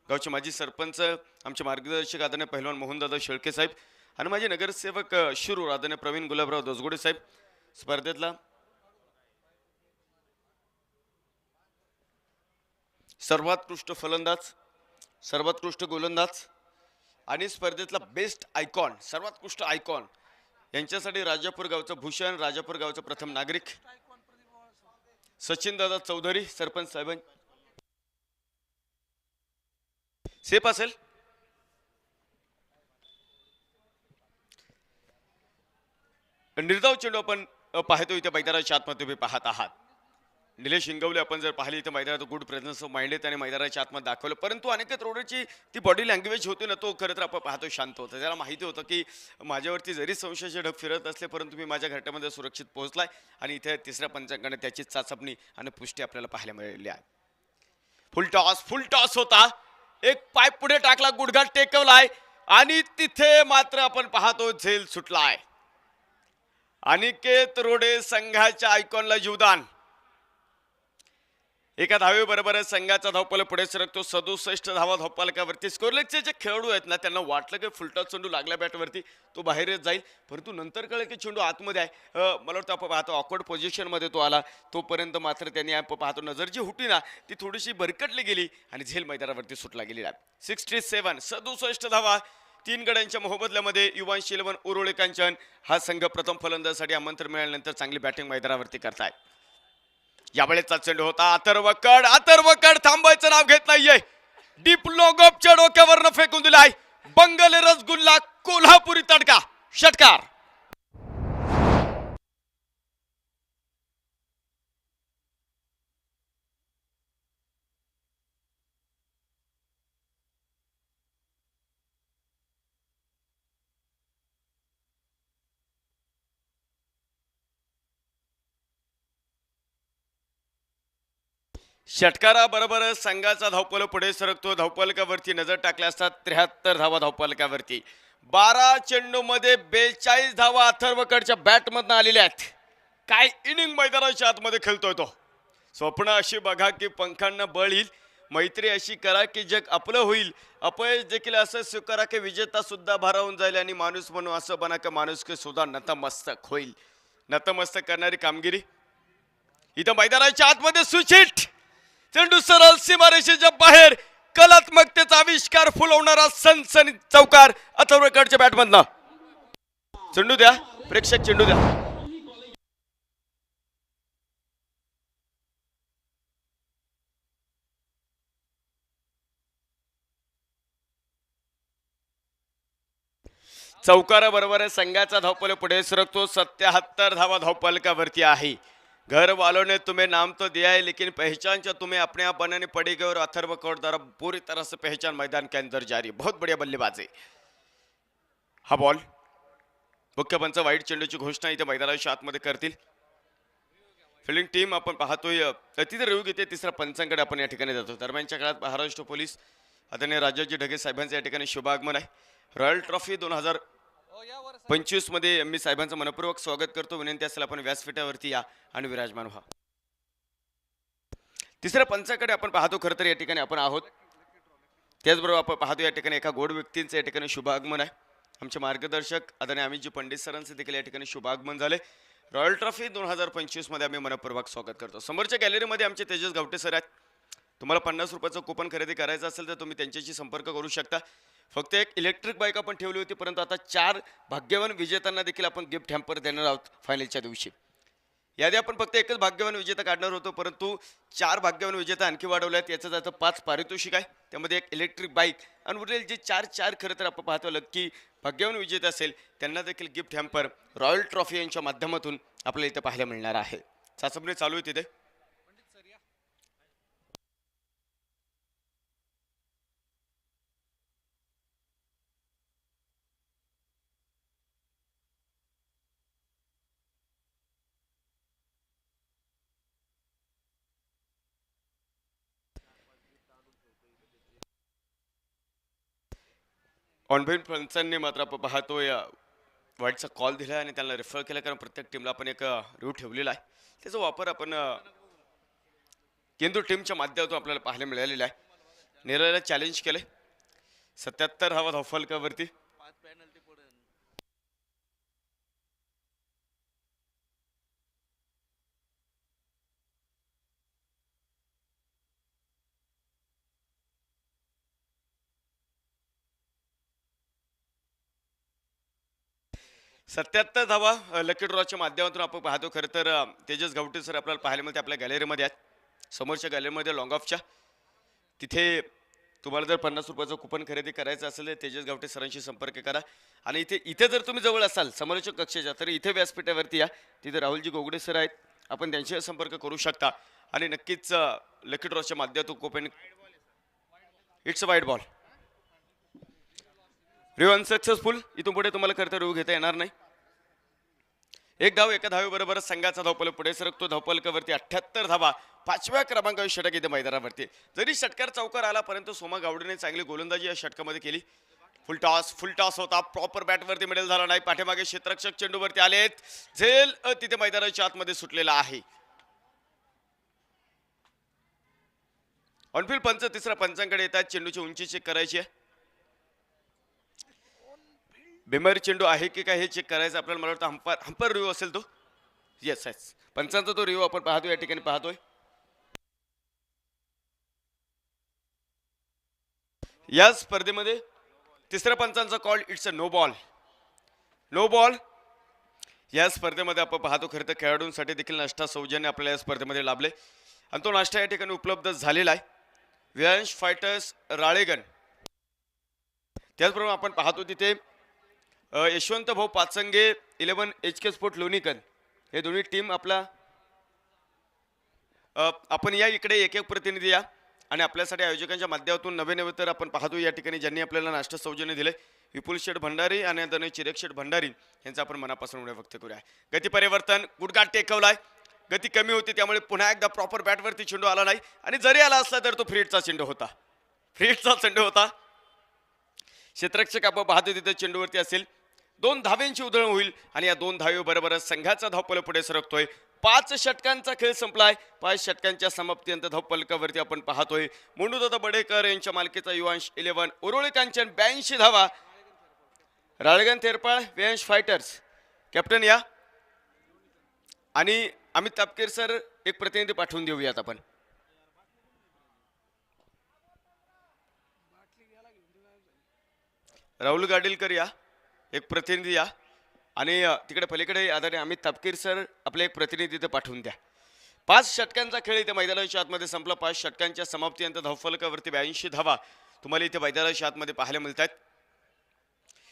गावचे माजी सरपंच आमचे मार्गदर्शक आदरणीय पहिलवान मोहनदादा शेळके साहेब आणि माझे नगरसेवक शिरूर आदरणीय प्रवीण गुलाबराव दोसगोडे साहेब. स्पर्धेतला सर्वोत्कृष्ट फलंदाज सर्वोत्कृष्ट गोलंदाज आणि स्पर्धेतला बेस्ट आयकॉन सर्वोत्कृष्ट आयकॉन यांच्यासाठी राजापूर गावचं भूषण राजापूर गावचं प्रथम नागरिक सचिन दादा चौधरी सरपंच साहेब सेफ असेल. निर्धाव चेंडू आपण पाहतो इथे मैदानाच्या आतमध्ये तुम्ही पाहत आहात. निलेश शिंगवले आपण जर पाहिली इथं मैदानात गुड प्रेझेन्स ऑफ माइंड त्याने मैदानाच्या आतमध्ये दाखवलं. परंतु अनिकेत रोडेची ती बॉडी लँग्वेज होती ना तो खरं तर आपण पाहतो शांत होता. त्याला माहिती होतं की माझ्यावरती जरी संशयाचे ढग फिरत असले परंतु मी माझ्या घरट्यामध्ये सुरक्षित पोहोचलाय आणि इथे तिसऱ्या पंचांकडे त्याची चाचपणी आणि पुष्टी आपल्याला पाहायला मिळाली आहे. फुल टॉस होता. एक पाय पुढे टाकला गुडघाट टेकवलाय आणि तिथे मात्र आपण पाहतो झेल सुटलाय. अनिकेत रोडे संघाच्या आयकॉनला जीवदान. एका धावेबरोबर संघाचा धावपल पुढे सरकतो. 67 धावा धावपलकावरती. स्कोरलेगचे जे खेळाडू आहेत ना त्यांना वाटलं की फुलटॉस चेंडू लागल्या बॅटवरती तो बाहेरच जाईल परंतु नंतर कळलं की चेंडू आतमध्ये आहे. मला वाटतं आपण पाहतो ऑकवर्ड पोझिशनमध्ये तो आला तोपर्यंत मात्र त्यांनी आपण पाहतो नजर जी होती ना ती थोडीशी भरकटली गेली आणि झेल मैदानावरती सुटला गेली. 67 धावा 3 गड्यांच्या मोहबदल्यामध्ये युवान शिलवन उरोळे कांचन हा संघ प्रथम फलंदाजासाठी आमंत्रण मिळाल्यानंतर चांगली बॅटिंग मैदानावरती करताय. यावेळेचा चेंडू होता अथर्वकड थांबायचं नाव घेत नाहीये. डीप लॉंगॉपच्या डोक्यावरनं फेकून दिलाय. बंगले रसगुल्ला कोल्हापुरी तडका षटकार. षटकाराबरोबर संघाचा धावपल पुढे सरकतो. धावपलकावरती नजर टाकल्या असतात 73 धावा धावपलकावरती. 12 चेंडूमध्ये 42 धावा अथर्वकडच्या बॅटमधनं आलेल्या आहेत. काय इनिंग मैदानाच्या आतमध्ये खेळतोय तो. स्वप्न अशी बघा की पंखांना बळ येईल. मैत्री अशी करा की जग आपलं होईल. अपयश देखील असं स्वीकारा की विजेता सुद्धा भारावून जाईल आणि माणूस म्हणून असं बना की माणूस की सुद्धा नतमस्तक होईल. नतमस्तक करणारी कामगिरी इथं मैदानाच्या आतमध्ये सुचिट चेंडू सरळ सीमारेषेच्या बाहेर, कलात्मकतेचा आविष्कार फुलवणारा सनसनी चौकार अथर्वकडच्या बॅटमधनं. चेंडू द्या प्रेक्षक, चेंडू द्या. चौकाराबरोबर संघाचा धावपल पुढे सरकतो. 77 धावा धावपलकावरती आहे. घर वालों ने तुम्हें नाम तो दिया है लेकिन पहचान जो तुम्हें अपने आप बनानी पड़ेगी और अथर्व कौर द्वारा पूरी तरह से पहचान मैदान के अंदर जारी. बहुत बढ़िया बल्लेबाजी. हा बॉल मुख्य पंच वाईट चेंडूची घोषणा इथे मैदानाच्या आतमध्ये करतील. फिल्डिंग टीम आपण पाहतोय तिथे रिव्ह्यू घेते. तिसऱ्या पंचांकडे आपण या ठिकाणी जातो. दरम्यानच्या काळात महाराष्ट्र पोलीस आदरणीय राजाजी ढगे साहेबांचं या ठिकाणी शुभागमन आहे. रॉयल ट्रॉफी 2025 मध्ये मी साहेबांचं मनपूर्वक स्वागत करतो. विनंती असेल आपण व्यासपीठावरती या आणि विराजमान व्हा. तिसऱ्या पंचाकडे आपण पाहतो. खरं तर या ठिकाणी आपण आहोत. त्याचबरोबर आपण पाहतो या ठिकाणी एका गोड व्यक्तींचं या ठिकाणी शुभागमन आहे. आमचे मार्गदर्शक आदरणीय अमितजी पंडित सरांचे देखील या ठिकाणी शुभागमन झाले. रॉयल ट्रॉफी 2025 मध्ये आम्ही मनपूर्वक स्वागत करतो. समोरच्या गॅलरीमध्ये आमचे तेजस गावटे सर आहेत. तुम्हाला 50 रुपयाचं कुपन खरेदी करायचं असेल तर तुम्ही त्यांच्याशी संपर्क करू शकता. फक्त एक इलेक्ट्रिक बाईक आपण ठेवली होती, परंतु आता 4 भाग्यवान विजेत्यांना देखील आपण गिफ्ट हॅम्पर देणार आहोत फायनलच्या दिवशी. यादी आपण फक्त एकच भाग्यवान विजेता काढणार होतो, परंतु 4 भाग्यवान विजेता आणखी वाढवले आहेत. याचं जातं 5 पारितोषिक आहे. त्यामध्ये एक इलेक्ट्रिक बाईक आणि उरलेले जे 4 खरं तर आपण पाहतो की भाग्यवान विजेते असेल त्यांना देखील गिफ्ट हॅम्पर रॉयल ट्रॉफी यांच्या माध्यमातून आपल्याला इथे पाहायला मिळणार आहे. चाचपणी चालू आहे तिथे. ऑनबेन पंचांनी मात्र आपण पाहतोय वाईटचा कॉल दिला आणि त्यांना रेफर केला, कारण प्रत्येक टीमला आपण एक रिव्ह्यू ठेवलेला आहे. त्याचा वापर आपण केंद्र टीमच्या माध्यमातून आपल्याला पाहायला मिळालेला आहे. नेरळला चॅलेंज केले 77 धावा धावफलकावरती. सत्याहत्तर धावा लकी ड्रॉच्या माध्यमातून आपण पाहतो. खरं तर तेजस गावटे सर आपल्याला पाहायला मिळते आपल्या गॅलरीमध्ये आहेत. समोरच्या गॅलरीमध्ये लॉंग ऑफच्या तिथे तुम्हाला जर 50 रुपयाचं कुपन खरेदी करायचं असेल तर तेजस गावटे सरांशी संपर्क करा. आणि इथे जर तुम्ही जवळ असाल समोरच्या कक्षेच्या, तर इथे व्यासपीठावरती या. तिथे राहुलजी गोगडे सर आहेत, आपण त्यांच्याशी संपर्क करू शकता. आणि नक्कीच लकी ड्रॉच्या माध्यमातून कुपन. इट्स अ वाईट बॉल. Review unsuccessful. इथून पुढे तुम्हाला खरं तर रिव्ह्यू घेता येणार नाही. एक धाव एका धावेबरोबर संघाचा धावपल पुढे सरकतो. धावपलकावरती 78 धावा. 5व्या क्रमांकावर षटक इथे मैदानावरती. जरी षटकार चौकार आला, परंतु सोमा गावडेने चांगली गोलंदाजी या षटकामध्ये केली. फुल टॉस होता. प्रॉपर बॅटवरती मिडल झाला नाही. पाठीमागे क्षेत्ररक्षक चेंडूवरती आलेत. झेल तिथे मैदानाच्या आतमध्ये सुटलेला आहे. ऑनफिल्ड पंच तिसऱ्या पंचांकडे येतात. चेंडूची उंची चेक करायची आहे. बेमारी चेंडू आहे की काय हे चेक करायचं आपल्याला. मला वाटतं हंपर रिव्ह्यू असेल तो. येस येस, पंचांचा तो रिव्ह्यू आपण पाहतोय या ठिकाणी पाहतोय. या स्पर्धेमध्ये तिसऱ्या पंचांचा call it's a no ball. No ball. या स्पर्धेमध्ये आपण पाहतो खरं तर खेळाडूंसाठी देखील नाश्ता सौजन्य आपल्याला या स्पर्धेमध्ये लाभले आणि तो नाश्ता या ठिकाणी उपलब्ध झालेला आहे. व्यांश फायटर्स राळेगण. त्याचबरोबर आपण पाहतो तिथे यशवंत भाऊ पाचंगे 11 HK स्पोर्ट लोणीकर हे दोन्ही टीम आपला. आपण या इकडे एक प्रतिनिधी या आणि आपल्यासाठी आयोजकांच्या माध्यमातून नवे तर आपण पाहतो या ठिकाणी ज्यांनी आपल्याला नाश्ता सौजन्य दिले. विपुल शेठ भंडारी आणि आदरणीय चिरेक शेठ भंडारी यांचा आपण मनापासून व्यक्त करूया. गती परिवर्तन. गुडघाट टेकवलाय. गती कमी होती त्यामुळे पुन्हा एकदा प्रॉपर बॅटवरती चेंडू आला नाही आणि जरी आला असला तर तो फ्रीटचा चेंडू होता. फ्रीटचा चेंडू होता. क्षेत्ररक्षक आपण पाहतो तिथे चेंडूवरती असेल. 2 धाव्यांची उधळण होईल आणि या 2 धावेबरोबरच संघाचा धावपल पुढे सरकतोय. 5 षटकांचा खेळ संपलाय. 5 षटकांच्या समाप्तीनंतर धावपलकावरती आपण पाहतोय मोंडूदादा बडेकर यांच्या मालकीचा युवांश 11 उरुळी कांचन 82 धावा. राळगण तेरपाळ व्यांश फायटर्स कॅप्टन या आणि अमित तापकीर सर एक प्रतिनिधी पाठवून देऊयात आपण. राहुल गाडीलकर या, एक प्रतिनिधी या, आणि तिकडे पलीकडे आदरणीय अमित तापकीर सर आपले एक प्रतिनिधी इथे पाठवून द्या. 5 षटकांचा खेळ इथे मैदानाच्या आतमध्ये संपला. 5 षटकांच्या समाप्तीनंतर धावफलकावरती 82 धावा तुम्हाला इथे मैदानाच्या आतमध्ये पाहायला मिळत आहेत.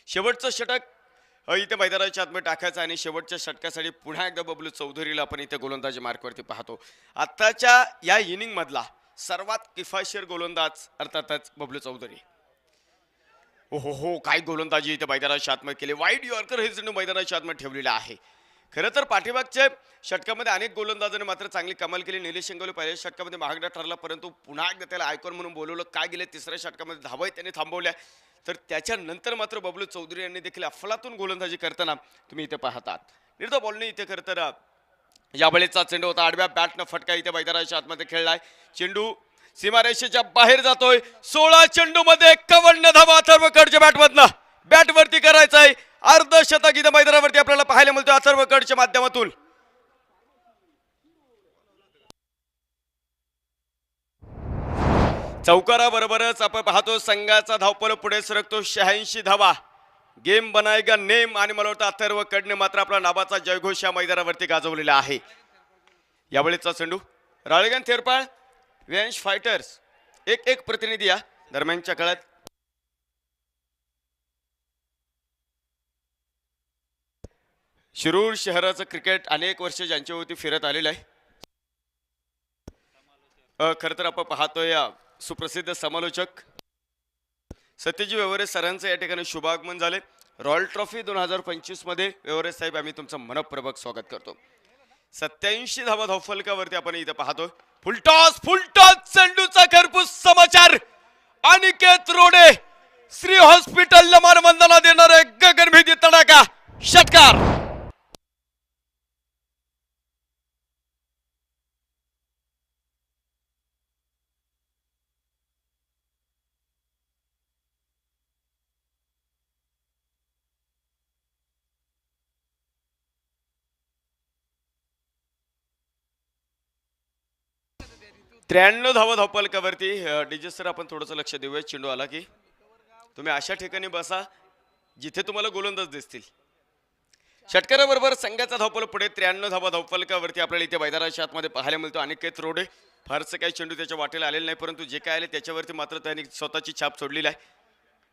शेवटचं षटक इथे मैदानाच्या आतमध्ये टाकायचं आणि शेवटच्या षटकासाठी पुन्हा एकदा बबलू चौधरीला आपण इथे गोलंदाजी मार्कवरती पाहतो. आत्ताच्या या इनिंग मधला सर्वात किफायतशीर गोलंदाज अर्थातच बबलू चौधरी. हो हो हो, काय गोलंदाजी इथे मैदानाच्या आतमध्ये केली. वाईड यॉर्कर हे जणू मैदानाच्या आतमध्ये ठेवलेलं आहे. खरं तर पाठीमागच्या षटकामध्ये अनेक गोलंदाजांनी मात्र चांगली कमाल केली. निलेश शेंगवले पहिल्या षटकामध्ये महागडा ठरला, परंतु पुन्हा एकदा त्याला आयकॉन म्हणून बोलवलं. काय गेले तिसऱ्या षटकामध्ये धावाही त्यांनी थांबवल्या. तर त्याच्यानंतर मात्र बबलू चौधरी यांनी देखील अफलातून गोलंदाजी करताना तुम्ही इथे पाहतात. निर्धाव बॉलने इथे खरं तर यावेळेचा चेंडू होता, आडव्या बॅटनं फटका इथे मैदानाच्या आतमध्ये खेळलाय. चेंडू सीमारेषेच्या बाहेर जातोय. 16 चेंडू मध्ये 51 धावा अथर्वकडच्या बॅटमधनं बॅटवरती करायचा आहे. अर्धशतक इथं मैदानावरती आपल्याला पाहायला मिळतोय अथर्वकडच्या माध्यमातून. चौकाराबरोबरच आपण पाहतो संघाचा धावपळ पुढे सरकतो. 86 धावा. गेम बनायगा नेम. आणि मला वाटतं अथर्वकडने मात्र आपला नाबाचा जयघोष या मैदानावरती गाजवलेला आहे. यावेळीचा चेंडू राळेगण थेरपाळ व्यांश फायटर्स एक प्रतिनिधी या दरम्यानच्या काळात. शिरूर शहराचं क्रिकेट अनेक वर्ष ज्यांच्यावरती फिरत आलेलं आहे. खरं तर आपण पाहतोय सुप्रसिद्ध समालोचक सत्यजी व्यवहारे सरांचं या ठिकाणी शुभागमन झाले. रॉयल ट्रॉफी 2025 मध्ये व्यवहारे साहेब आम्ही तुमचं मनपूर्वक स्वागत करतो. 87 धावा धावफलकावरती आपण इथं पाहतोय. फुलटॉस चेंडूचा खरपूस समाचार. अनिकेत रोडे श्री हॉस्पिटलला मानवंदना देणारे गगनभेदी तडाखा षटकार. त्र्याण्णव धावा धावपलकावरती. डीजे सर आपण थोडंसं लक्ष देऊया. चेंडू आला की तुम्ही अशा ठिकाणी बसा जिथे तुम्हाला गोलंदाज दिसतील. षटकाराबरोबर संघाचा धावपल पुढे 93 धावा धावपलकावरती आपल्याला इथे मैदानाच्या आतमध्ये पाहायला मिळतो. अनिकेत रोडे फारसं काही चेंडू त्याच्या वाटेला आलेला नाही, परंतु जे काय आले त्याच्यावरती मात्र त्यांनी स्वतःची छाप सोडलेली आहे.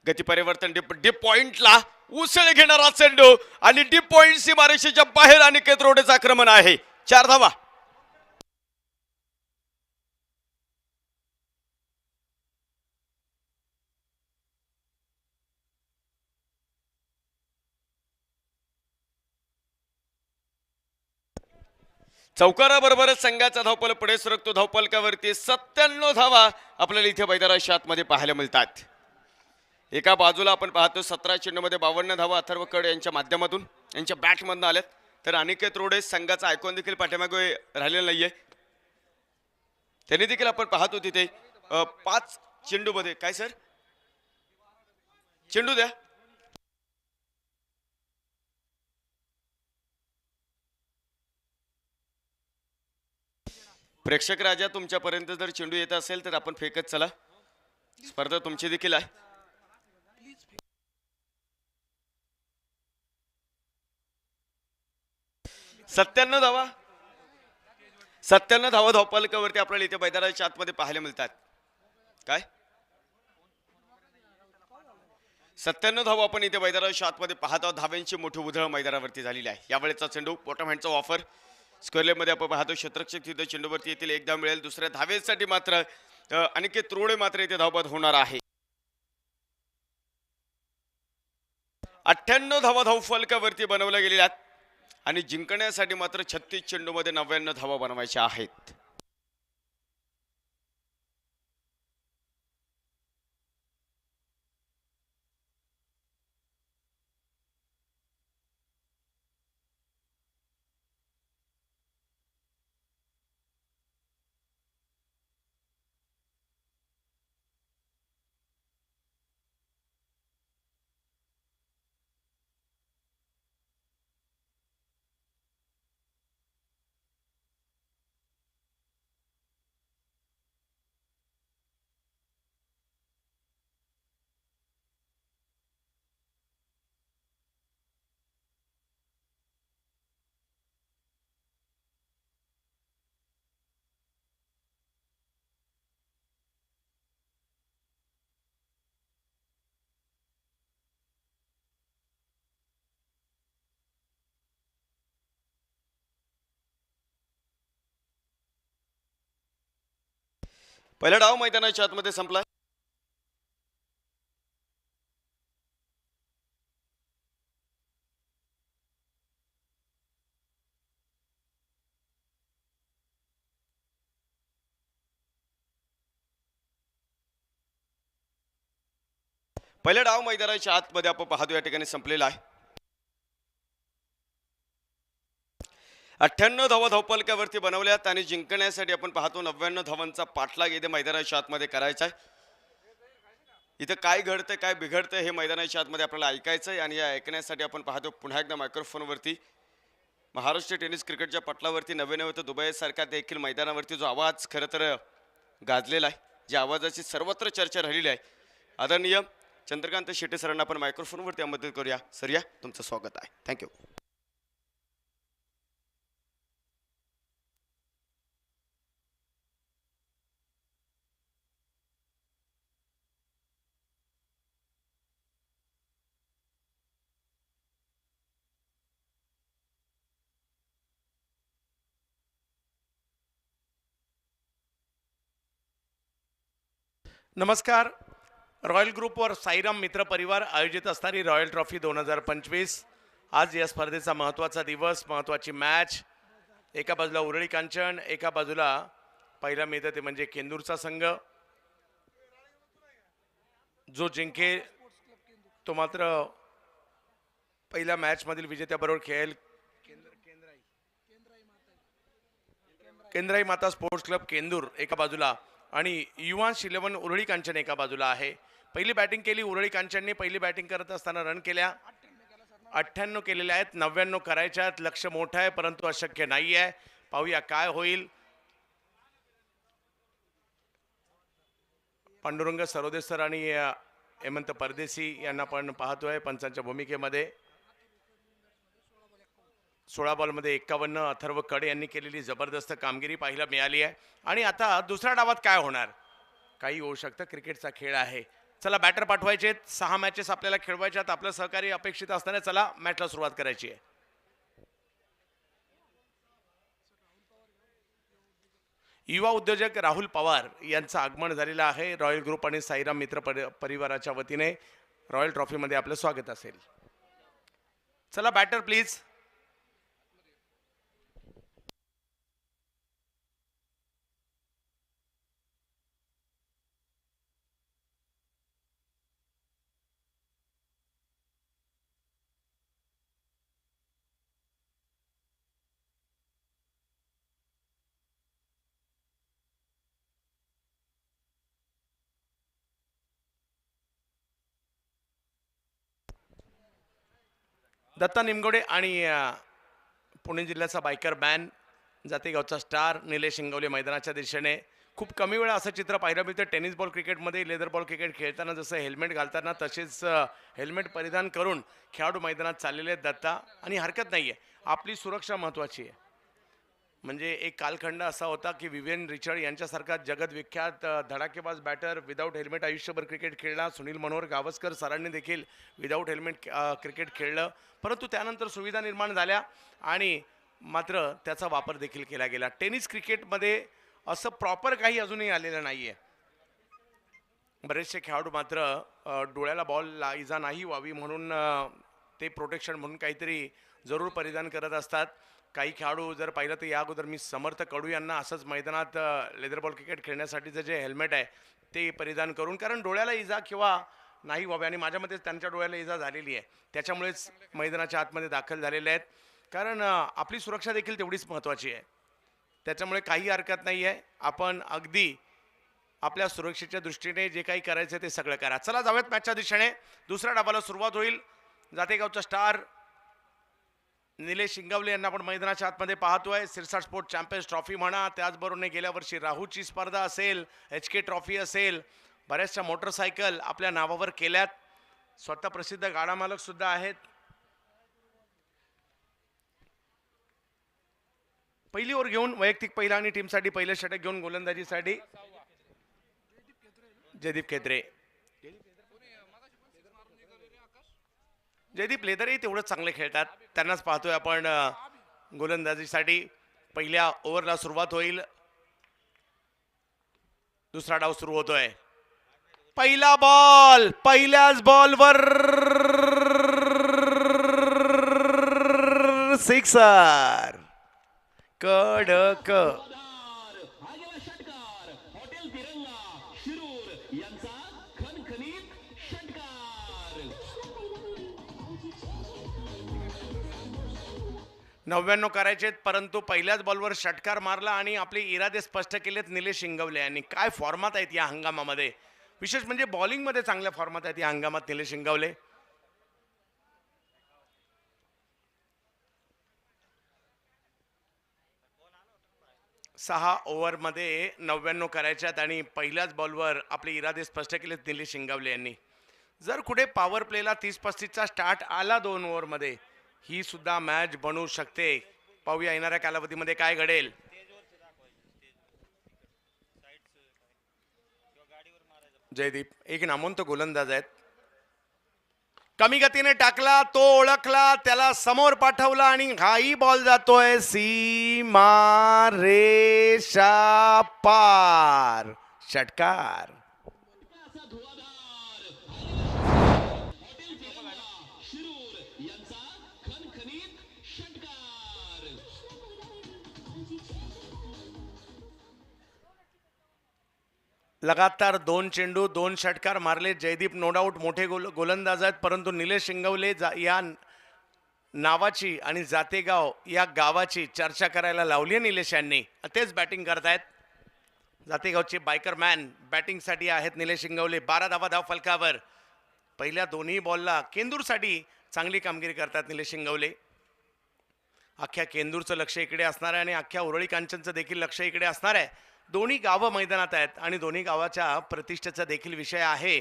गती परिवर्तन डीप पॉइंटला उसळ घेणारा चेंडू आणि डीप पॉइंट सीमारेषेच्या बाहेर अनिकेत रोडेचं आक्रमण आहे. 4 धावा. चौकाराबरोबरच संघाचा धावपल पुढे सरकतो. धावपलकावरती 97 धावा आपल्याला इथे मैदानाच्या आतमध्ये पाहायला मिळतात. एका बाजूला आपण पाहतो 17 चेंडूमध्ये 52 धावा अथर्वकड यांच्या माध्यमातून यांच्या बॅटमधून आल्यात. तर अनिकेत रोडे संघाचा आयकॉन देखील पाठीमागे राहिलेला नाहीये. त्यांनी देखील आपण पाहतो तिथे 5 चेंडूमध्ये काय सर चेंडू द्या. प्रेक्षक राजा तुमच्यापर्यंत जर चेंडू येत असेल तर आपण फेकत चला. स्पर्धा तुमची देखील आहे. सत्त्याण्णव धावा धावपलकावरती आपल्याला इथे मैदानाच्या आतमध्ये पाहायला मिळतात. काय 97 धावा आपण इथे मैदानाच्या आतमध्ये पाहत आहोत. धाव्यांची मोठी उधळ मैदानावरती झालेली आहे. यावेळेचा चेंडू बॉटम हँडचा ऑफर स्क्वेअर मध्ये आपण पाहतो. क्षेत्ररक्षक तिथे चेंडूवरती येतील. एक धाव मिळेल. दुसऱ्या धावेसाठी मात्र अनिकेत रोडे मात्र इथे धावबाद होणार आहे. 98 धावा धावफलकावरती बनवल्या गेलेल्या आहेत आणि जिंकण्यासाठी मात्र 36 चेंडूमध्ये 99 धावा बनवायच्या आहेत. पहिला डाव मैदानाच्या आतमध्ये संपला. पहिला डाव मैदानाच्या आतमध्ये आपण पाहतो या ठिकाणी संपलेला आहे. 98 धावा धावपलकावरती बनवल्यात आणि जिंकण्यासाठी आपण पाहतो 99 धावांचा पाठलाग इथे मैदानाच्या आतमध्ये करायचा आहे. इथं काय घडतंय काय बिघडतंय हे मैदानाच्या आतमध्ये आपल्याला ऐकायचं आहे आणि या ऐकण्यासाठी आपण पाहतो पुन्हा एकदा मायक्रोफोनवरती महाराष्ट्र टेनिस क्रिकेटच्या पटलावरती नवे नवे तर दुबईसारख्या देखील मैदानावरती जो आवाज खरं तर गाजलेला आहे, ज्या आवाजाची सर्वत्र चर्चा राहिलेली आहे, आदरणीय चंद्रकांत शेट्टे सरांना आपण मायक्रोफोनवरती मदत करूया. सर या, तुमचं स्वागत आहे. थँक्यू. नमस्कार. रॉयल ग्रुपवर साईराम मित्र परिवार आयोजित असणारी रॉयल ट्रॉफी 2025 आज या स्पर्धेचा महत्त्वाचा दिवस, महत्त्वाची मॅच. एका बाजूला उरळी कांचन, एका बाजूला पहिला मिळतं ते म्हणजे केंदूरचा संघ. जो जिंकेल तो मात्र पहिल्या मॅचमधील विजेत्याबरोबर खेळेल. केंद्राई माता स्पोर्ट्स क्लब केंदूर एका बाजूला आणि युवांश 11 उरळी कांचन एका बाजूला आहे. पहिली बॅटिंग केली उरळी कांचनने. पहिली बॅटिंग करत असताना रन केल्या 98 केलेल्या आहेत. 99 करायच्या आहेत. लक्ष मोठं आहे परंतु अशक्य नाही आहे. पाहूया काय होईल. पांडुरंग सरोदे सर आणि हेमंत परदेशी यांना पण पाहतोय पंचांच्या भूमिकेमध्ये. 16 बॉलमध्ये 51. अथर्व कडे यांनी केलेली जबरदस्त कामगिरी पाहायला मिळाली आहे. आणि आता दुसऱ्या डावात काय होणार, काही होऊ शकतं. क्रिकेटचा खेळ आहे. चला बॅटर पाठवायचे आहेत. 6 मॅचेस आपल्याला खेळवायच्यात. आपलं सहकार्य अपेक्षित असताना चला मॅचला सुरुवात करायची आहे. युवा उद्योजक राहुल पवार यांचं आगमन झालेलं आहे. रॉयल ग्रुप आणि साईराम मित्र परिवाराच्या वतीने रॉयल ट्रॉफीमध्ये आपलं स्वागत असेल. चला बॅटर प्लीज. दत्ता निमगोडे आणि पुणे जिल्ह्याचा बायकर बॅन, जातेगावचा स्टार निलेश इंगवले मैदानाच्या दिशेने. खूप कमी वेळा असं चित्र पाहायला मिळतं टेनिस बॉल क्रिकेटमध्ये. लेदर बॉल क्रिकेट खेळताना जसं हेल्मेट घालताना तसेच हेल्मेट परिधान करून खेळाडू मैदानात चाललेले आहेत दत्ता. आणि हरकत नाही आहे, आपली सुरक्षा महत्त्वाची आहे. म्हणजे एक कालखंड असा होता की विवियन रिचर्ड यांच्यासारखा जगदविख्यात धडाकेबाज बॅटर विदाऊट हेल्मेट आयुष्यभर क्रिकेट खेळला. सुनील मनोहर गावस्कर सरांनी देखील विदाऊट हेल्मेट क्रिकेट खेळलं. परंतु त्यानंतर सुविधा निर्माण झाल्या आणि मात्र त्याचा वापर देखील केला गेला. टेनिस क्रिकेटमध्ये असं प्रॉपर काही अजूनही आलेलं नाही आहे. बरेचसे खेळाडू मात्र डोळ्याला बॉल इजा नाही व्हावी म्हणून ते प्रोटेक्शन म्हणून काहीतरी जरूर परिधान करत असतात. काही खेळाडू जर पाहिलं तर या अगोदर मी समर्थ कडू यांना असंच मैदानात लेदर बॉल क्रिकेट खेळण्यासाठीचं जे हेल्मेट आहे ते परिधान करून, कारण डोळ्याला इजा किंवा नाही व्हावी आणि माझ्या मते त्यांच्या डोळ्याला इजा झालेली आहे त्याच्यामुळेच मैदानाच्या आतमध्ये दाखल झालेले आहेत. कारण आपली सुरक्षा देखील तेवढीच महत्त्वाची आहे. त्याच्यामुळे काही हरकत नाही आहे. आपण अगदी आपल्या सुरक्षेच्या दृष्टीने जे काही करायचं ते सगळं करा. चला जाऊयात मॅचच्या दिशेने. दुसऱ्या डावाला सुरुवात होईल. जातेगावचा स्टार निलेश इंगवले यांना आपण मैदानाच्या आतमध्ये पाहतोय. सिरसाट स्पोर्ट चॅम्पियन्स ट्रॉफी म्हणा, त्याचबरोबर गेल्या वर्षी राहूची स्पर्धा असेल, HK ट्रॉफी असेल, बऱ्याचशा मोटरसायकल आपल्या नावावर केल्यात. स्वतः प्रसिद्ध गाडा मालक सुद्धा आहेत. पहिली ओव्हर घेऊन वैयक्तिक पहिला आणि टीमसाठी पहिलं षटक घेऊन गोलंदाजीसाठी जयदीप खेत्रे. जयदीप लेदरही तेवढंच चांगले खेळतात. त्यांनाच पाहतोय आपण गोलंदाजीसाठी. पहिल्या ओव्हरला सुरुवात होईल. दुसरा डाव सुरू होतोय. पहिला बॉल, पहिल्याच बॉलवर सिक्सर. कडक. हॉटेल तिरंगा शिरूर यांचा खणखणीत षटकार. 99 करायचे परंतु पहिल्याच बॉलवर षटकार मारला आणि आपले इरादे स्पष्ट केलेत निलेश शिंगवले यांनी. काय फॉर्मात आहेत या हंगामामध्ये, विशेष म्हणजे बॉलिंगमध्ये चांगल्या फॉर्मात आहेत या हंगामात निलेश शिंगवले. सहा ओव्हरमध्ये 99 करायच्यात आणि पहिल्याच बॉलवर आपले इरादे स्पष्ट केलेत निलेश शिंगवले यांनी. जर कुठे पॉवर प्लेला 30-35चा स्टार्ट आला 2 ओव्हरमध्ये, ही सुद्धा मॅच बनवू शकते. पाहूया येणाऱ्या कालावधीमध्ये काय घडेल. जयदीप एक नामवंत गोलंदाज आहेत. कमी गतीने टाकला, तो ओळखला, त्याला समोर पाठवला आणि हाही बॉल जातोय सीमा रेषा पार. षटकार. असा धुवाधार. हॉटेल तिरंगा शिरूर यांचा खणखणीत षटकार. लगातार 2 चेंडू 2 षटकार मारले. जयदीप नो डाऊट मोठे गोलंदाज आहेत, परंतु निलेश शिंगवले या नावाची आणि जातेगाव या गावाची चर्चा करायला लावली आहे निलेश यांनी. तेच बॅटिंग करतायत. जातेगावचे बायकर मॅन बॅटिंगसाठी आहेत निलेश शिंगवले. 12 धावा धाव फलकावर. पहिल्या दोन्ही बॉलला केंदूरसाठी चांगली कामगिरी करतात निलेश शिंगवले. अख्ख्या केंदूरचं लक्ष इकडे असणार आहे आणि अख्ख्या उरळी कांचनचं देखील लक्ष इकडे असणार आहे. दोन्ही गावं मैदानात आहेत आणि दोन्ही गावाच्या प्रतिष्ठेचा देखील विषय आहे.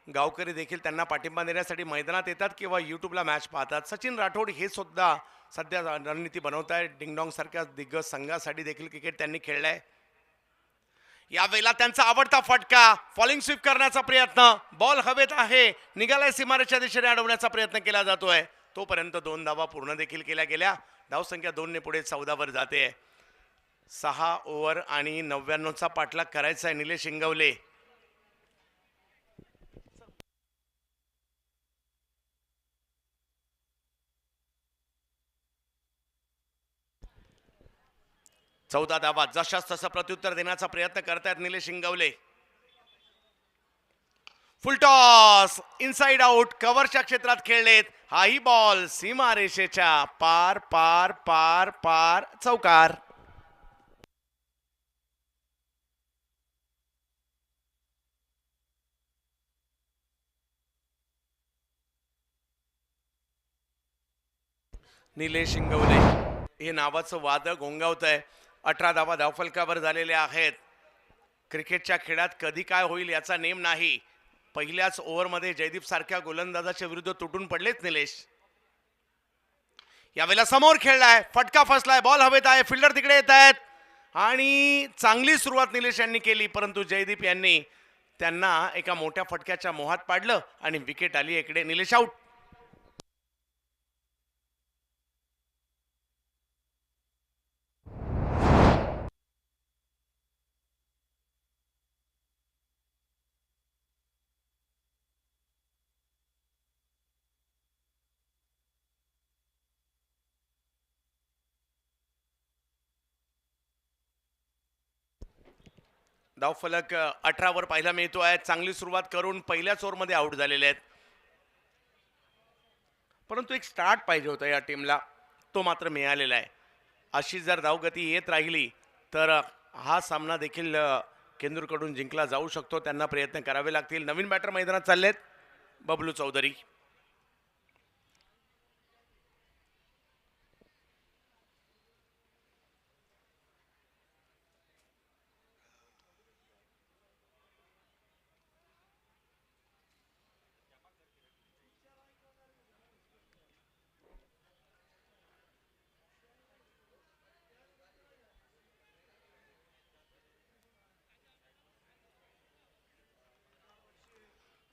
गावकरी देखील त्यांना पाठिंबा देण्यासाठी मैदानात येतात किंवा यूट्यूबला मॅच पाहतात. सचिन राठोड हे सुद्धा सध्या रणनीती बनवत आहेत. डिंगडॉंग सारख्या दिग्गज संघासाठी देखील क्रिकेट त्यांनी खेळलंय. यावेळेला त्यांचा आवडता फटका, फॉलिंग स्वीप करण्याचा प्रयत्न. बॉल हवेत आहे, निघालाय सीमारेच्या दिशेने अडवण्याचा प्रयत्न केला जातोय. तोपर्यंत 2 धावा पूर्ण देखील केल्या गेल्या. धावसंख्या 2 ने पुढे 14 वर जाते. 6 ओव्हर आणि 99चा पाठलाग करायचा आहे निलेश शिंगवले. चौदा धावा जशास तसं प्रत्युत्तर देण्याचा प्रयत्न करतायत Nilesh Shingwale. Full toss inside out कव्हरच्या क्षेत्रात खेळलेत. हाही बॉल सीमा रेषेच्या पार पार पार पार. चौकार. निलेश शिंगवले हे नावाचं वादळ घोंगावत आहे. 18 धावा धावफलकावर झालेल्या आहेत. क्रिकेटच्या खेळात कधी काय होईल याचा नेम नाही. पहिल्याच ओव्हरमध्ये जयदीप सारख्या गोलंदाजाच्या विरुद्ध तुटून पडलेच निलेश. यावेळेला समोर खेळलाय, फटका फसलाय, बॉल हवेत आहे, फिल्डर तिकडे येत आहेत आणि चांगली सुरुवात निलेश यांनी केली, परंतु जयदीप यांनी त्यांना एका मोठ्या फटक्याच्या मोहात पाडलं आणि विकेट आली इकडे. निलेश आउट. धावफलक 18 वर पाहायला मिळतो आहे. चांगली सुरुवात करून पहिल्याच ओव्हरमध्ये आउट झालेले आहेत, परंतु एक स्टार्ट पाहिजे होता या टीमला, तो मात्र मिळालेला आहे. अशी जर धावगती येत राहिली तर हा सामना देखील केंदूरकडून जिंकला जाऊ शकतो. त्यांना प्रयत्न करावे लागतील. नवीन बॅटर मैदानात चाललेत, बबलू चौधरी.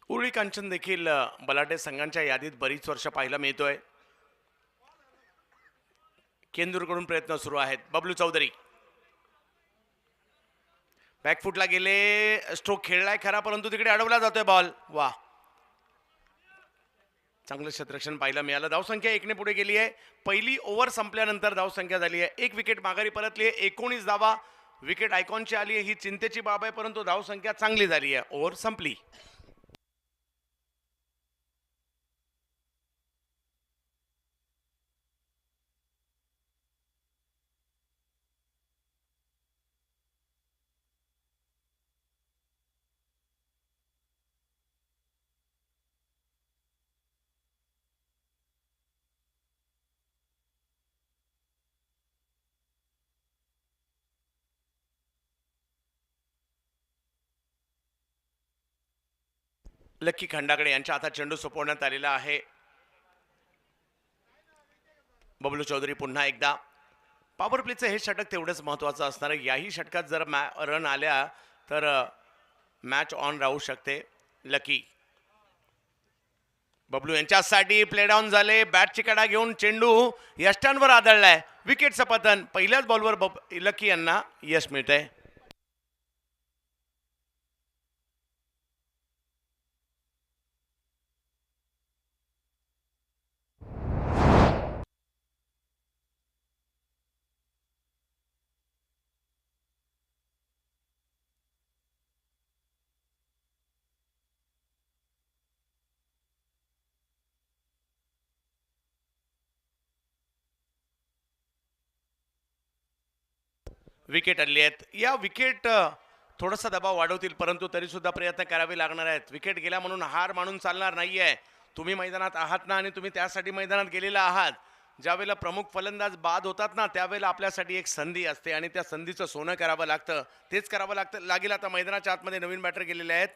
उरळी कांचन देखील बलाढ्य संघांच्या यादीत बरीच वर्ष पाहायला मिळतोय. केंदूरकडून प्रयत्न सुरू आहेत. बबलू चौधरी बॅकफुटला गेले, स्ट्रोक खेळलाय खरा परंतु तिकडे अडवला जातोय बॉल. वा, चांगलं क्षेत्ररक्षण पाहायला मिळालं. धावसंख्या 1ने पुढे गेली आहे. पहिली ओव्हर संपल्यानंतर धावसंख्या झाली आहे 1 विकेट माघारी परतली आहे. 19 धावा विकेट आयकॉनची आली आहे. ही चिंतेची बाब आहे परंतु धावसंख्या चांगली झाली आहे. ओव्हर संपली. लक्की खंडाकडे यांच्या हातात चेंडू सोपवण्यात आलेला आहे. बबलू चौधरी पुन्हा एकदा. पॉवर प्लेचं हे षटक तेवढंच महत्त्वाचं असणार आहे. याही षटकात जर रन आल्या तर मॅच ऑन राहू शकते. लकी बबलू यांच्यासाठी प्ले डाऊन झाले. बॅटची कडा घेऊन चेंडू यष्टांवर आदळलाय. विकेटचं पतन. पहिल्याच बॉलवर लकी यांना यश मिळतंय. विकेट आणली आहेत. या विकेट थोडासा दबाव वाढवतील परंतु तरी सुद्धा प्रयत्न करावे लागणार आहेत. विकेट गेला म्हणून हार मानून चालणार नाहीये. तुम्ही मैदानात आहात ना आणि तुम्ही त्यासाठी मैदानात गेलेला आहात. ज्यावेळेला प्रमुख फलंदाज बाद होतात ना त्यावेळेला आपल्यासाठी एक संधी असते आणि त्या संधीचं सोनं करावं लागतं. तेच करावं लागेल. आता मैदानाच्या आतमध्ये नवीन बॅटर गेलेले आहेत.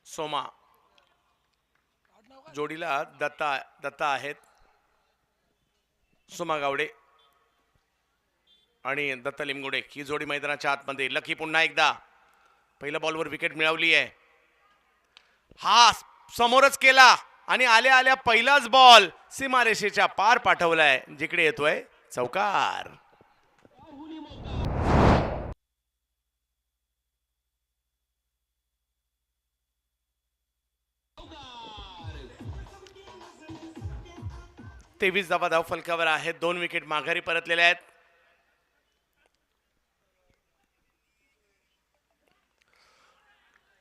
सोमा जोडीला दत्ता आहेत. सोमा गावडे आणि दत्ता लिमगोडे ही जोडी मैदानाच्या आतमध्ये. लकी पुन्हा एकदा. पहिल्या बॉलवर विकेट मिळवली आहे. हा समोरच केला आणि आल्या आल्या पहिलाच बॉल सीमारेषेच्या पार पाठवलाय. जिकडे येतोय चौकार. तेवीस धावा धाव फलकावर आहेत. 2 विकेट माघारी परतलेल्या आहेत.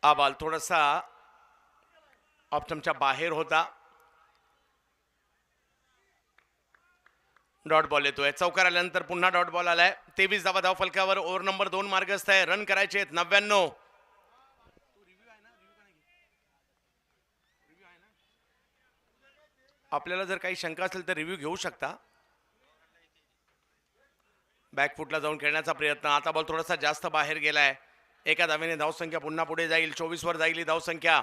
हा बॉल थोडासा ऑप्शनच्या बाहेर होता. डॉट बॉल येतोय. चौकार आल्यानंतर पुन्हा डॉट बॉल आलाय. 23 धावा धाव फलकावर. ओव्हर नंबर 2 मार्गस्थ आहे. रन करायचे आहेत 99. आपल्याला जर काही शंका असेल तर रिव्ह्यू घेऊ शकता. बॅकफुटला जाऊन खेळण्याचा प्रयत्न. आता बॉल थोडासा जास्त बाहेर गेलाय. एका धावेने धावसंख्या पुन्हा पुढे जाईल. 24 वर जाईल ही धावसंख्या.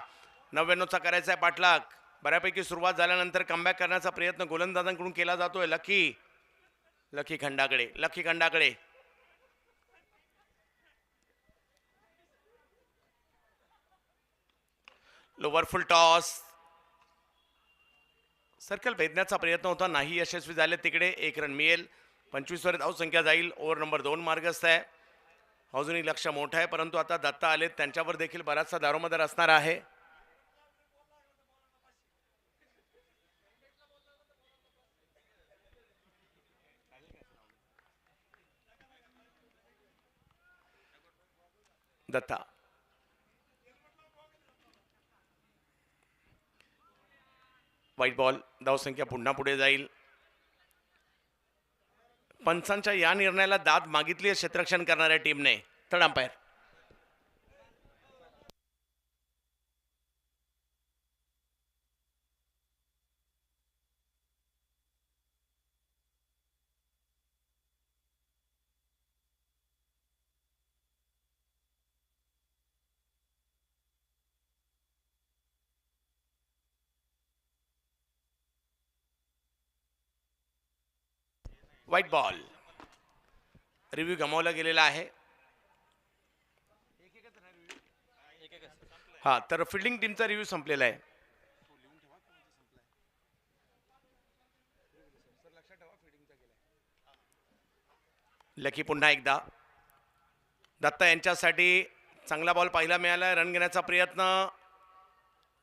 99चा करायचा आहे पाठलाग. बऱ्यापैकी सुरुवात झाल्यानंतर कमबॅक करण्याचा प्रयत्न गोलंदाजांकडून केला जातोय. लकी खंडाकडे लोवर फुल टॉस. सर्कल भेदण्याचा प्रयत्न होता नाही यशस्वी झाले. तिकडे 1 रन मिळेल. 25 वर धावसंख्या जाईल. ओव्हर नंबर 2 मार्गस्थ आहे. अजूनही लक्ष मोठं आहे परंतु आता दत्ता आलेत. त्यांच्यावर देखील बराचसा दारोमदार असणार आहे. Datta white ball. धावसंख्या पुन्हा पुढे जाईल. पंचांच्या या निर्णयाला दाद मागितली आहे क्षेत्ररक्षण करणाऱ्या टीमने. Third umpire. White ball. Review गमावला गेलेला आहे. हा तर फिल्डिंग टीमचा रिव्ह्यू संपलेला आहे. लकी पुन्हा एकदा. दत्ता यांच्यासाठी चांगला बॉल पाहायला मिळाला. रन घेण्याचा प्रयत्न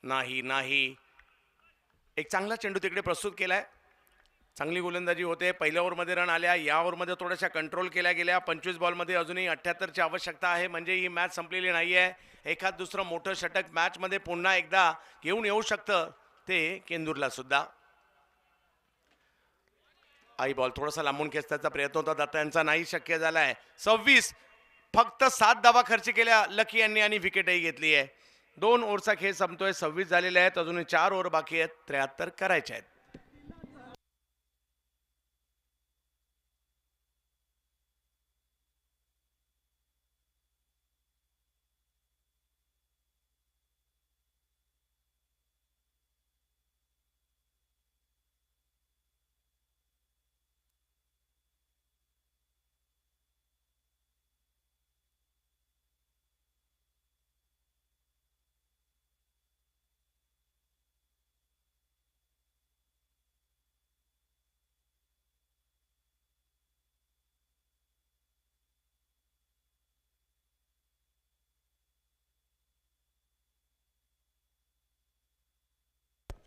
नाही. एक चांगला चेंडू तिकडे प्रस्तुत केलाय. चांगली गोलंदाजी होते. पहिल्या ओव्हरमध्ये रन आल्या. या ओव्हरमध्ये थोड्याशा कंट्रोल केल्या गेल्या. 25 बॉलमध्ये अजूनही 78ची आवश्यकता आहे. म्हणजे ही मॅच संपलेली नाही आहे. एखाद दुसरं मोठं षटक मॅचमध्ये पुन्हा एकदा घेऊन येऊ शकतं, ते केंदूरला सुद्धा. आई बॉल थोडासा लांबून खेचण्याचा प्रयत्न होता दत्ता यांचा, नाही शक्य झालाय. 26 फक्त 7 धावा खर्च केल्या लकी यांनी आणि विकेटही घेतली आहे. 2 ओव्हरचा खेळ संपतोय. 26 झालेले आहेत. अजूनही 4 ओव्हर बाकी आहेत. 73 करायचे आहेत.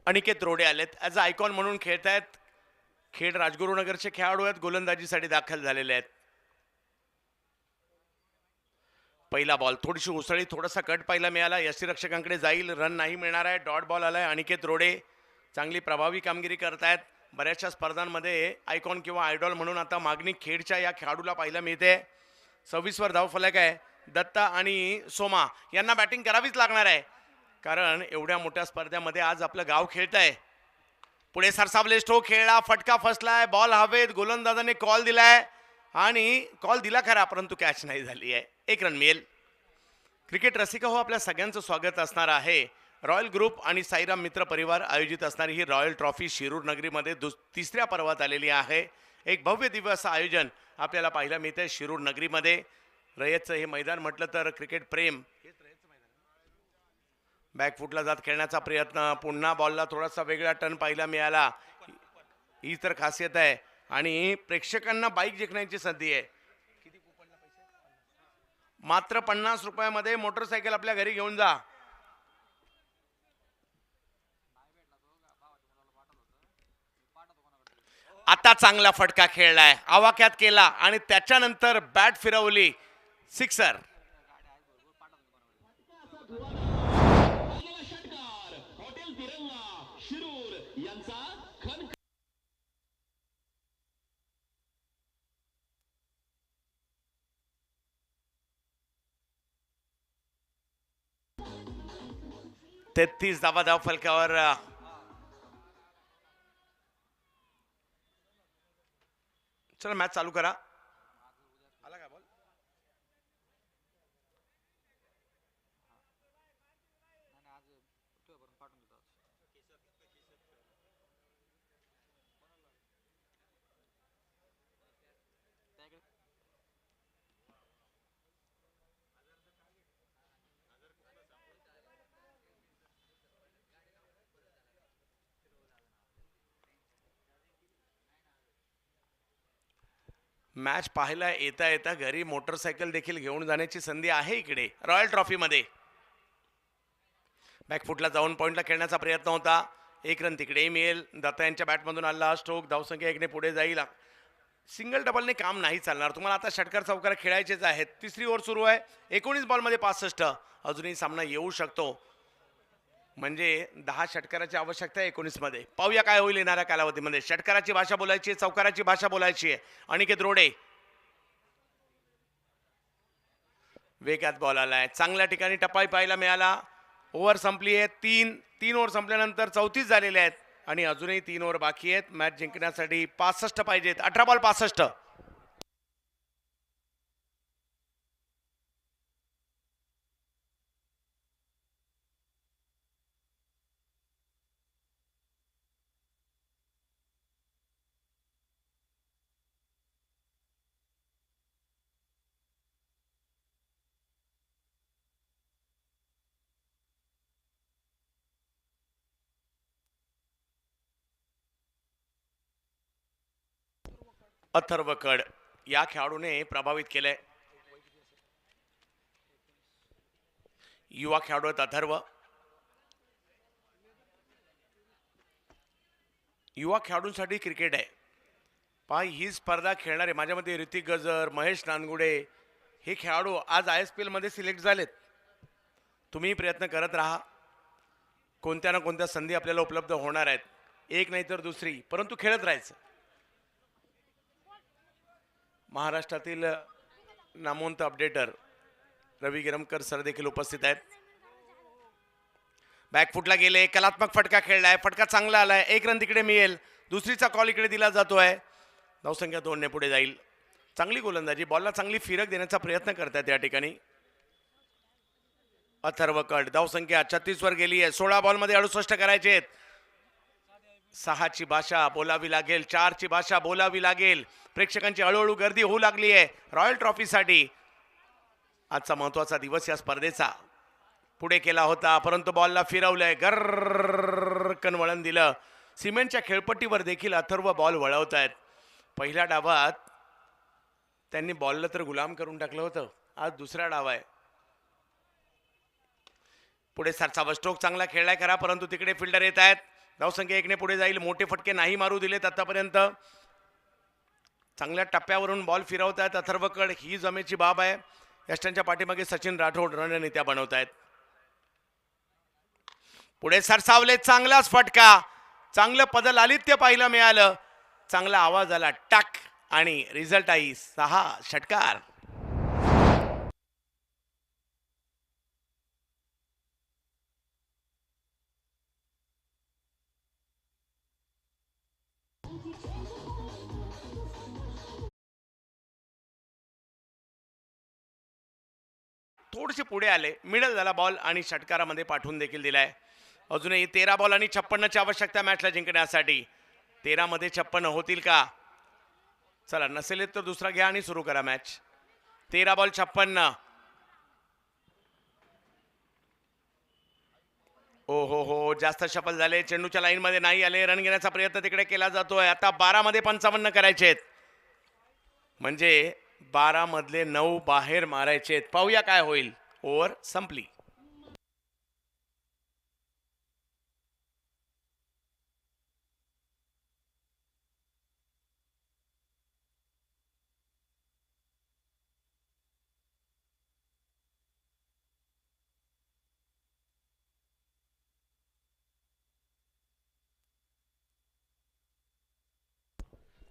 अनिकेत रोडे आलेत. ॲज अ आयकॉन म्हणून खेळत आहेत. खेड राजगुरुनगरचे खेळाडू आहेत. गोलंदाजीसाठी दाखल झालेले आहेत. पहिला बॉल थोडीशी उसळी, थोडासा कट पाहायला मिळाला. यष्टीरक्षकांकडे जाईल. रन नाही मिळणार आहे. डॉट बॉल आलाय. अनिकेत रोडे चांगली प्रभावी कामगिरी करतायत. बऱ्याचशा स्पर्धांमध्ये आयकॉन किंवा आयडॉल म्हणून आता मागणी खेडच्या या खेळाडूला पाहायला मिळते. 26 वर धावफलक आहे. दत्ता आणि सोमा यांना बॅटिंग करावीच लागणार आहे, कारण एवढ्या मोठ्या स्पर्धेमध्ये आज आपलं गाव खेळत आहे. पुढे सरसावले, स्ट्रोक खेळला, फटका फसलाय, बॉल हवेत. गोलंदाजाने कॉल दिलाय आणि कॉल दिला खरा, परंतु कॅच नाही झाली आहे. 1 रन मिळेल. क्रिकेट रसिका हो, आपल्या सगळ्यांचं स्वागत असणार आहे. रॉयल ग्रुप आणि साईराम मित्र परिवार आयोजित असणारी ही रॉयल ट्रॉफी शिरूर नगरीमध्ये तिसऱ्या पर्वात आलेली आहे. एक भव्य दिव्य असं आयोजन आपल्याला पाहायला मिळतंय शिरूर नगरीमध्ये. रयतचं हे मैदान म्हटलं तर क्रिकेट प्रेम. बॅकफुटला जात खेळण्याचा प्रयत्न, पुन्हा बॉलला थोडासा वेगळा टर्न पाहायला मिळाला. ही तर खासियत आहे. आणि प्रेक्षकांना बाईक जिंकण्याची संधी आहे. मात्र 50 रुपयामध्ये मोटरसायकल आपल्या घरी घेऊन जा. आता चांगला फटका खेळलाय, आवाक्यात केला आणि त्याच्यानंतर बॅट फिरवली. सिक्सर. आलेला षटकार हॉटेल तिरंगा शिरूर यांचा खन. तेहतीस धावा धाव फलकावर. चला मॅच चालू करा. आला का बॉल? मॅच पाहायला येता येता घरी मोटरसायकल देखील घेऊन जाण्याची संधी आहे इकडे रॉयल ट्रॉफीमध्ये. बॅकफुटला जाऊन पॉइंटला खेळण्याचा प्रयत्न होता. 1 रन तिकडेही मिळेल. दत्ता यांच्या बॅटमधून आला स्ट्रोक. धावसंख्या 1ने पुढे जाईल. सिंगल डबलने काम नाही चालणार. तुम्हाला आता षटकार चौकार खेळायचेच आहेत. तिसरी ओव्हर सुरू आहे. 19 बॉलमध्ये 65. अजूनही सामना येऊ शकतो. म्हणजे 10 षटकाराची आवश्यकता आहे 19 मध्ये. पाहूया काय होईल येणाऱ्या कालावधीमध्ये. षटकाराची भाषा बोलायची आहे, चौकाराची भाषा बोलायची आहे. अनिकेत रोडे वेगात बॉल आलाय. चांगल्या ठिकाणी टप्पा पाहायला मिळाला. ओव्हर संपली आहे. 3 ओव्हर संपल्यानंतर 34 झालेले आहेत आणि अजूनही 3 ओव्हर बाकी आहेत. मॅच जिंकण्यासाठी 65 पाहिजेत. 18 बॉल 65. अथर्व कड या खेळाडूने प्रभावित केलंय. युवा खेळाडू आहेत अथर्व. युवा खेळाडूंसाठी क्रिकेट आहे. पहा ही स्पर्धा खेळणारे माझ्यामध्ये ऋतिक गजर, महेश नानगुडे हे खेळाडू आज ISPL मध्ये सिलेक्ट झालेत. तुम्ही प्रयत्न करत राहा. कोणत्या ना कोणत्या संधी आपल्याला उपलब्ध होणार आहेत, एक नाही तर दुसरी, परंतु खेळत राहायचं. महाराष्ट्रातील नामवंत अपडेटर रवी गिरमकर सर देखील उपस्थित आहेत. बॅकफुटला गेले, कलात्मक फटका खेळलाय, फटका चांगला आलाय, 1 रन तिकडे मिळेल, दुसरीचा कॉल इकडे दिला जातोय. धावसंख्या 2 ने पुढे जाईल. चांगली गोलंदाजी, बॉलला चांगली फिरक देण्याचा प्रयत्न करतात या ठिकाणी अथर्व कड. धावसंख्या 36 वर गेली आहे. 16 बॉलमध्ये 68 करायचे आहेत. 6 ची भाषा बोलावी लागेल, 4 ची भाषा बोलावी लागेल. प्रेक्षकांची हळूहळू गर्दी होऊ लागली आहे रॉयल ट्रॉफीसाठी. आजचा महत्वाचा दिवस या स्पर्धेचा. पुढे केला होता परंतु बॉलला फिरवलंय, गरकन वळण दिलं. सिमेंटच्या खेळपट्टीवर देखील अथर्व बॉल वळवत आहेत. पहिल्या डावात त्यांनी बॉलला तर गुलाम करून टाकलं होतं, आज दुसरा डाव आहे. पुढे सरसावा स्ट्रोक चांगला खेळलाय खरा, परंतु तिकडे फिल्डर येत आहेत. धावसंख्या 1 ने पुढे जाईल. मोठे फटके नाही मारू दिलेत आतापर्यंत. चांगल्या टप्प्यावरून बॉल फिरवत आहेत अथर्वकड, ही जमेची बाब आहे. यष्टांच्या पाठीमागे सचिन राठोड रणनीत्या बनवत आहेत. पुढे सरसावले, चांगलाच फटका, चांगलं पदलालित्य पाहायला मिळालं, चांगला आवाज आला टाक आणि रिझल्ट आई 6 षटकार. थोडेसे पुढे आले, मिडल झाला बॉल आणि षटकारामध्ये पाठवून देखील दिलाय. अजूनही 13 बॉल आणि 56ची आवश्यकता मॅचला जिंकण्यासाठी. 13 मध्ये 56 होतील का? चला, नसेल तर दुसरा घ्या आणि सुरू करा मॅच. 13 बॉल 56. ओ हो, जास्त शफल झाले. चेंडूच्या लाईन मध्ये नाही आले. रन घेण्याचा प्रयत्न तिकडे केला जातोय. आता 12 मध्ये 55 करायचे आहेत, म्हणजे 12 मधले 9 बाहेर मारायचे आहेत. पाहूया काय होईल. ओव्हर संपली.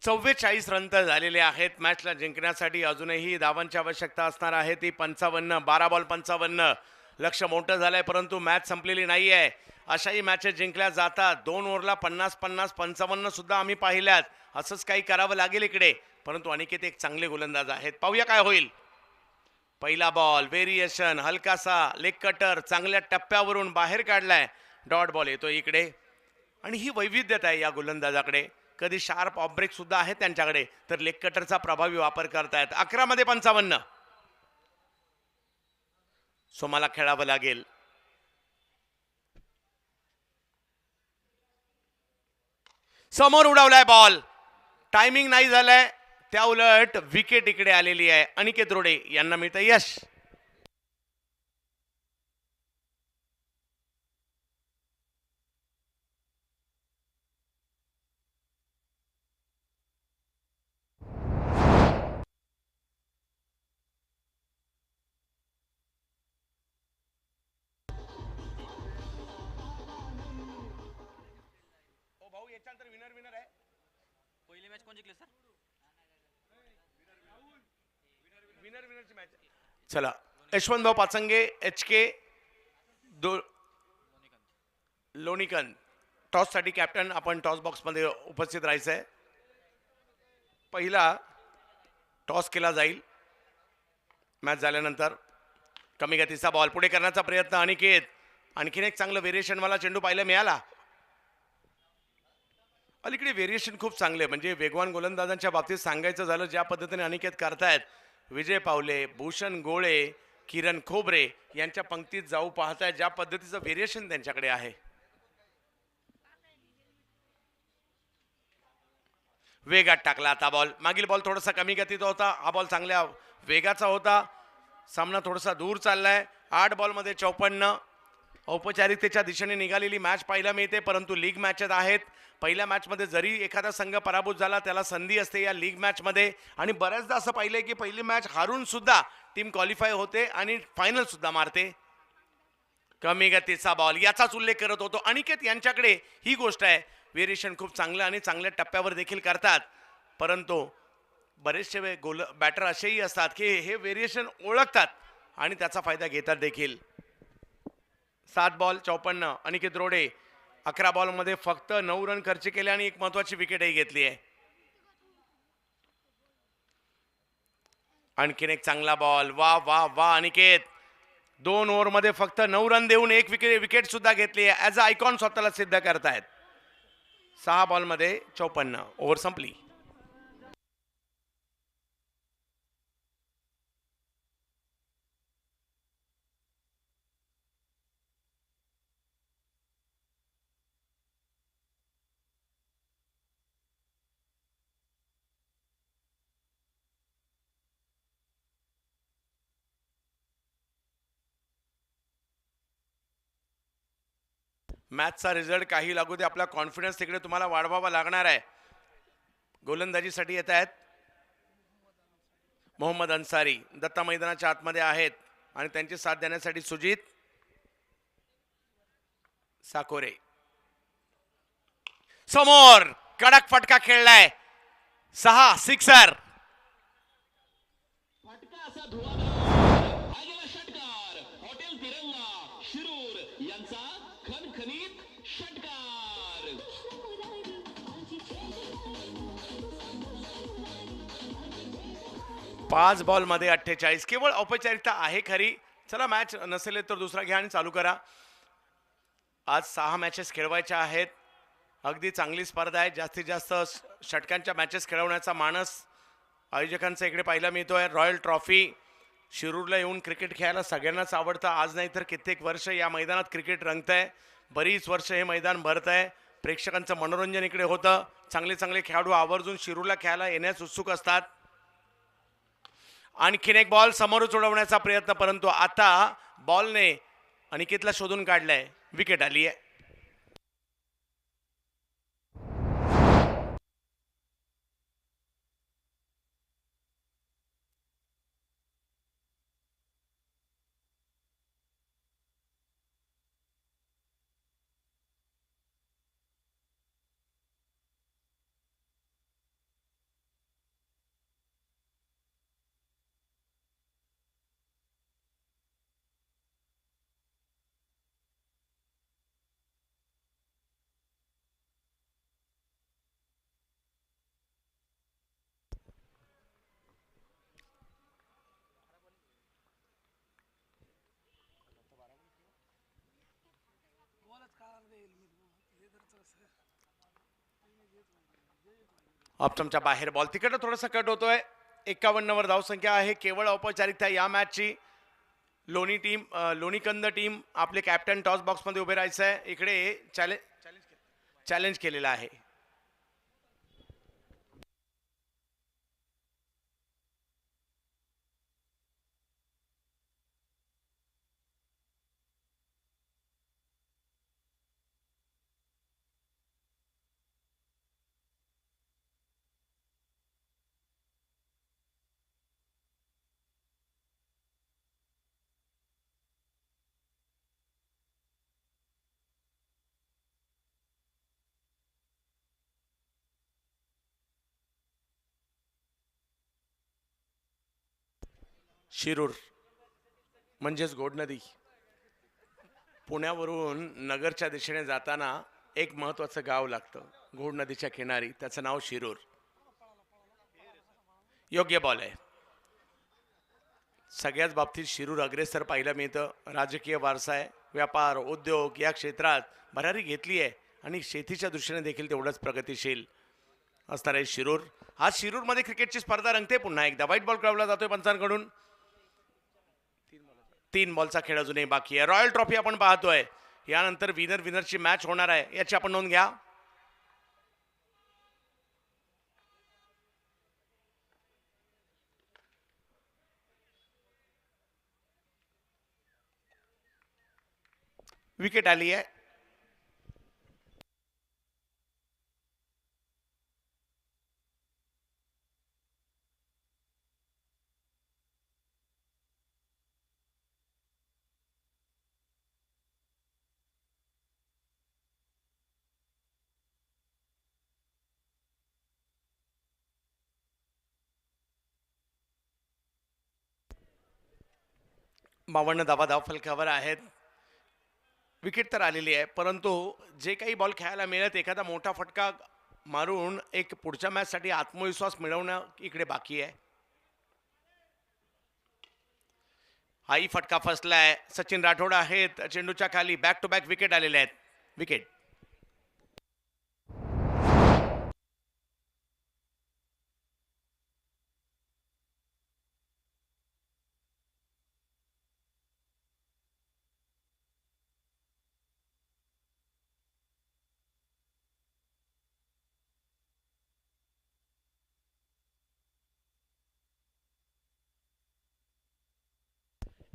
चव्वेचाळीस रन तर झालेले आहेत. मॅचला जिंकण्यासाठी अजूनही धावांची आवश्यकता असणार आहे, ती 55. 12 बॉल 55. लक्ष मोठं झालंय परंतु मॅच संपलेली नाही आहे. अशाही मॅचेस जिंकल्या जातात. 2 ओव्हरला 50-50 55 सुद्धा आम्ही पाहिल्यात. असंच काही करावं लागेल इकडे, परंतु अनिकेत एक चांगले गोलंदाज आहेत. पाहूया काय होईल. पहिला बॉल व्हेरिएशन, हलकासा लेग कटर, चांगल्या टप्प्यावरून बाहेर काढलाय. डॉट बॉल येतो इकडे आणि ही वैविध्यता आहे या गोलंदाजाकडे. कधी शार्प ऑफ ब्रेक सुद्धा आहे त्यांच्याकडे, तर लेग कटरचा प्रभावी वापर करतायत. 11 मध्ये 55. सोमाला खेळावं लागेल. समोर उडवलाय बॉल, टायमिंग नाही झालाय, त्या उलट विकेट इकडे आलेली आहे. अनिकेत रोडे यांना मिळतं यश. विनर आहे. पहिली मॅच कोण जिंकले सर? विनरची मॅच. चला, यशवंतभाऊ पाचंगे, HK लोणीकंद टॉस साठी कॅप्टन. आपण टॉस बॉक्स मध्ये उपस्थित राहायचं आहे. पहिला टॉस केला जाईल मॅच झाल्यानंतर. कमी गतीचा बॉल पुढे करण्याचा प्रयत्न अनिकेत. आणखीन एक चांगलं व्हेरिएशन मला चेंडू पाहायला मिळाला. अलीकडे व्हेरिएशन खूप चांगले, म्हणजे वेगवान गोलंदाजांच्या बाबतीत सांगायचं झालं, ज्या पद्धतीने अनिकेत करतायत, विजय पावले, भूषण गोळे, किरण खोबरे यांच्या पंक्तीत जाऊ पाहताय, ज्या पद्धतीचं व्हेरिएशन त्यांच्याकडे आहे. वेगात टाकला आता बॉल. मागील बॉल थोडासा कमी गतीचा होता, हा बॉल चांगल्या वेगाचा होता. सामना थोडासा दूर चाललाय. 8 बॉलमध्ये 54. औपचारिकतेच्या दिशेने निघालेली मॅच पाहायला मिळते, परंतु लीग मॅचेस आहेत. पहिल्या मॅचमध्ये जरी एखादा संघ पराभूत झाला त्याला संधी असते या लीग मॅचमध्ये, आणि बऱ्याचदा असं पाहिलंय की पहिली मॅच हारून सुद्धा टीम क्वालिफाय होते आणि फायनल सुद्धा मारते. कमी गतीचा बॉल याचाच उल्लेख करत होतो. अनिकेत यांच्याकडे ही गोष्ट आहे, व्हेरिएशन खूप चांगलं आणि चांगल्या टप्प्यावर देखील करतात, परंतु बरेचसे बॅटर असेही असतात की हे व्हेरिएशन ओळखतात आणि त्याचा फायदा घेतात देखील. 7 बॉल 54. अनिकेत रोडे 11 बॉलमध्ये फक्त 9 रन खर्च केले आणि एक महत्वाची विकेटही घेतली आहे. आणखीन एक चांगला बॉल. वा वा वा अनिकेत, 2 ओव्हरमध्ये फक्त 9 रन देऊन एक विकेट सुद्धा घेतली आहे. ॲज अ आयकॉन स्वतःला सिद्ध करतायत. 6 बॉलमध्ये 54. ओव्हर संपली. मॅचचा रिझल्ट काही लागू दे, आपला कॉन्फिडन्स तिकडे तुम्हाला वाढवावा लागणार आहे. गोलंदाजीसाठी येत आहेत मोहम्मद अन्सारी. दत्ता मैदानाच्या आतमध्ये आहेत आणि त्यांची साथ देण्यासाठी सुजित साकोरे. समोर कडक फटका खेळलाय. 6 सिक्सर. फटका असा धुवाधार. हा गेला षटकार. हॉटेल तिरंगा शिरूर यांचा खणखणीत षटकार. 5 बॉलमध्ये 48. केवळ औपचारिकता आहे खरी. चला मॅच नसेल तर दुसरा घ्या आणि चालू करा. आज 6 मॅचेस खेळवायच्या आहेत. अगदी चांगली स्पर्धा आहे. जास्तीत जास्त षटकांच्या मॅचेस खेळवण्याचा मानस आयोजकांचा इकडे पाहायला मिळतोय. रॉयल ट्रॉफी शिरूरला येऊन क्रिकेट खेळायला सगळ्यांनाच आवडतं. आज नाही तर कित्येक वर्ष या मैदानात क्रिकेट रंगतंय. बरीच वर्ष हे मैदान भरत आहे. प्रेक्षकांचं मनोरंजन इकडे होतं. चांगले चांगले खेळाडू आवर्जून शिरूरला खेळायला येण्यास उत्सुक असतात. आणखीन एक बॉल समोरच उडवण्याचा प्रयत्न, परंतु आता बॉलने अनिकेतला शोधून काढलाय. विकेट आली आहे. ऑप्शनच्या बाहेर बॉल. तिकडं थोडासा कट होतोय. 51 वर धावसंख्या आहे. केवळ औपचारिकता या मॅचची. लोणीकंद टीम आपले कॅप्टन टॉस बॉक्समध्ये उभे राहायचं आहे. इकडे चॅलेंज केलेलं आहे. शिरूर म्हणजेच गोड नदी. पुण्यावरून नगरच्या दिशेने जाताना एक महत्वाचं गाव लागतं गोड नदीच्या किनारी, त्याचं नाव शिरूर. योग्य बॉल आहे. सगळ्याच बाबतीत शिरूर अग्रेसर पाहायला मिळतं. राजकीय वारसा आहे, व्यापार उद्योग या क्षेत्रात भरारी घेतली आहे आणि शेतीच्या दृष्टीने देखील तेवढंच प्रगतिशील असणार आहे शिरूर. आज शिरूरमध्ये क्रिकेटची स्पर्धा रंगते पुन्हा एकदा. व्हाईट बॉल खेळवला जातोय पंचांकडून. 3 बॉलचा खेळ अजूनही बाकी आहे. रॉयल ट्रॉफी आपण पाहतोय. यानंतर विनरची मॅच होणार आहे, याची आपण नोंद घ्या. विकेट आली आहे. बावन्न धावा फलकावर आहेत. विकेट तर आलेली आहे, परंतु जे काही बॉल खेळायला मिळत एखादा मोठा फटका मारून एक पुढच्या मॅचसाठी आत्मविश्वास मिळवणं इकडे बाकी आहे. हाही फटका फसलाय. सचिन राठोड आहेत चेंडूच्या खाली. बॅक टू बॅक विकेट आलेले आहेत. विकेट.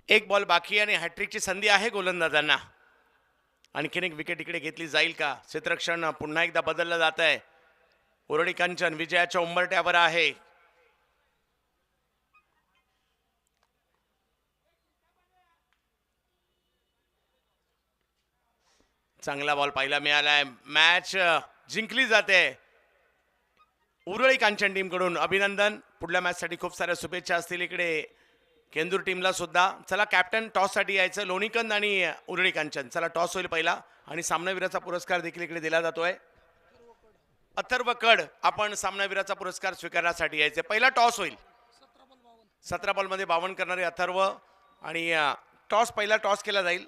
एक बॉल बाकी आणि हॅट्रिकची संधी आहे गोलंदाजांना. आणखीन एक विकेट इकडे घेतली जाईल का? क्षेत्ररक्षण पुन्हा एकदा बदललं जात आहे. उरळी कांचन विजयाच्या उंबरट्यावर आहे. चांगला बॉल पाहायला मिळालाय. मॅच जिंकली जाते उरळी कांचन टीम कडून. अभिनंदन. पुढल्या मॅच साठी खूप साऱ्या शुभेच्छा असतील इकडे केंदूर टीमला सुद्धा. चला कॅप्टन टॉस साठी यायचं. लोणीकंद आणि उरळी कांचन. चला टॉस होईल पहिला आणि सामनावीराचा पुरस्कार देखील इकडे दिला जातोय. अथर्व कड आपण सामनावीराचा पुरस्कार स्वीकारण्यासाठी यायचे. पहिला टॉस होईल. 17 बॉल मध्ये 52 करणारे अथर्व आणि टॉस पहिला टॉस केला जाईल.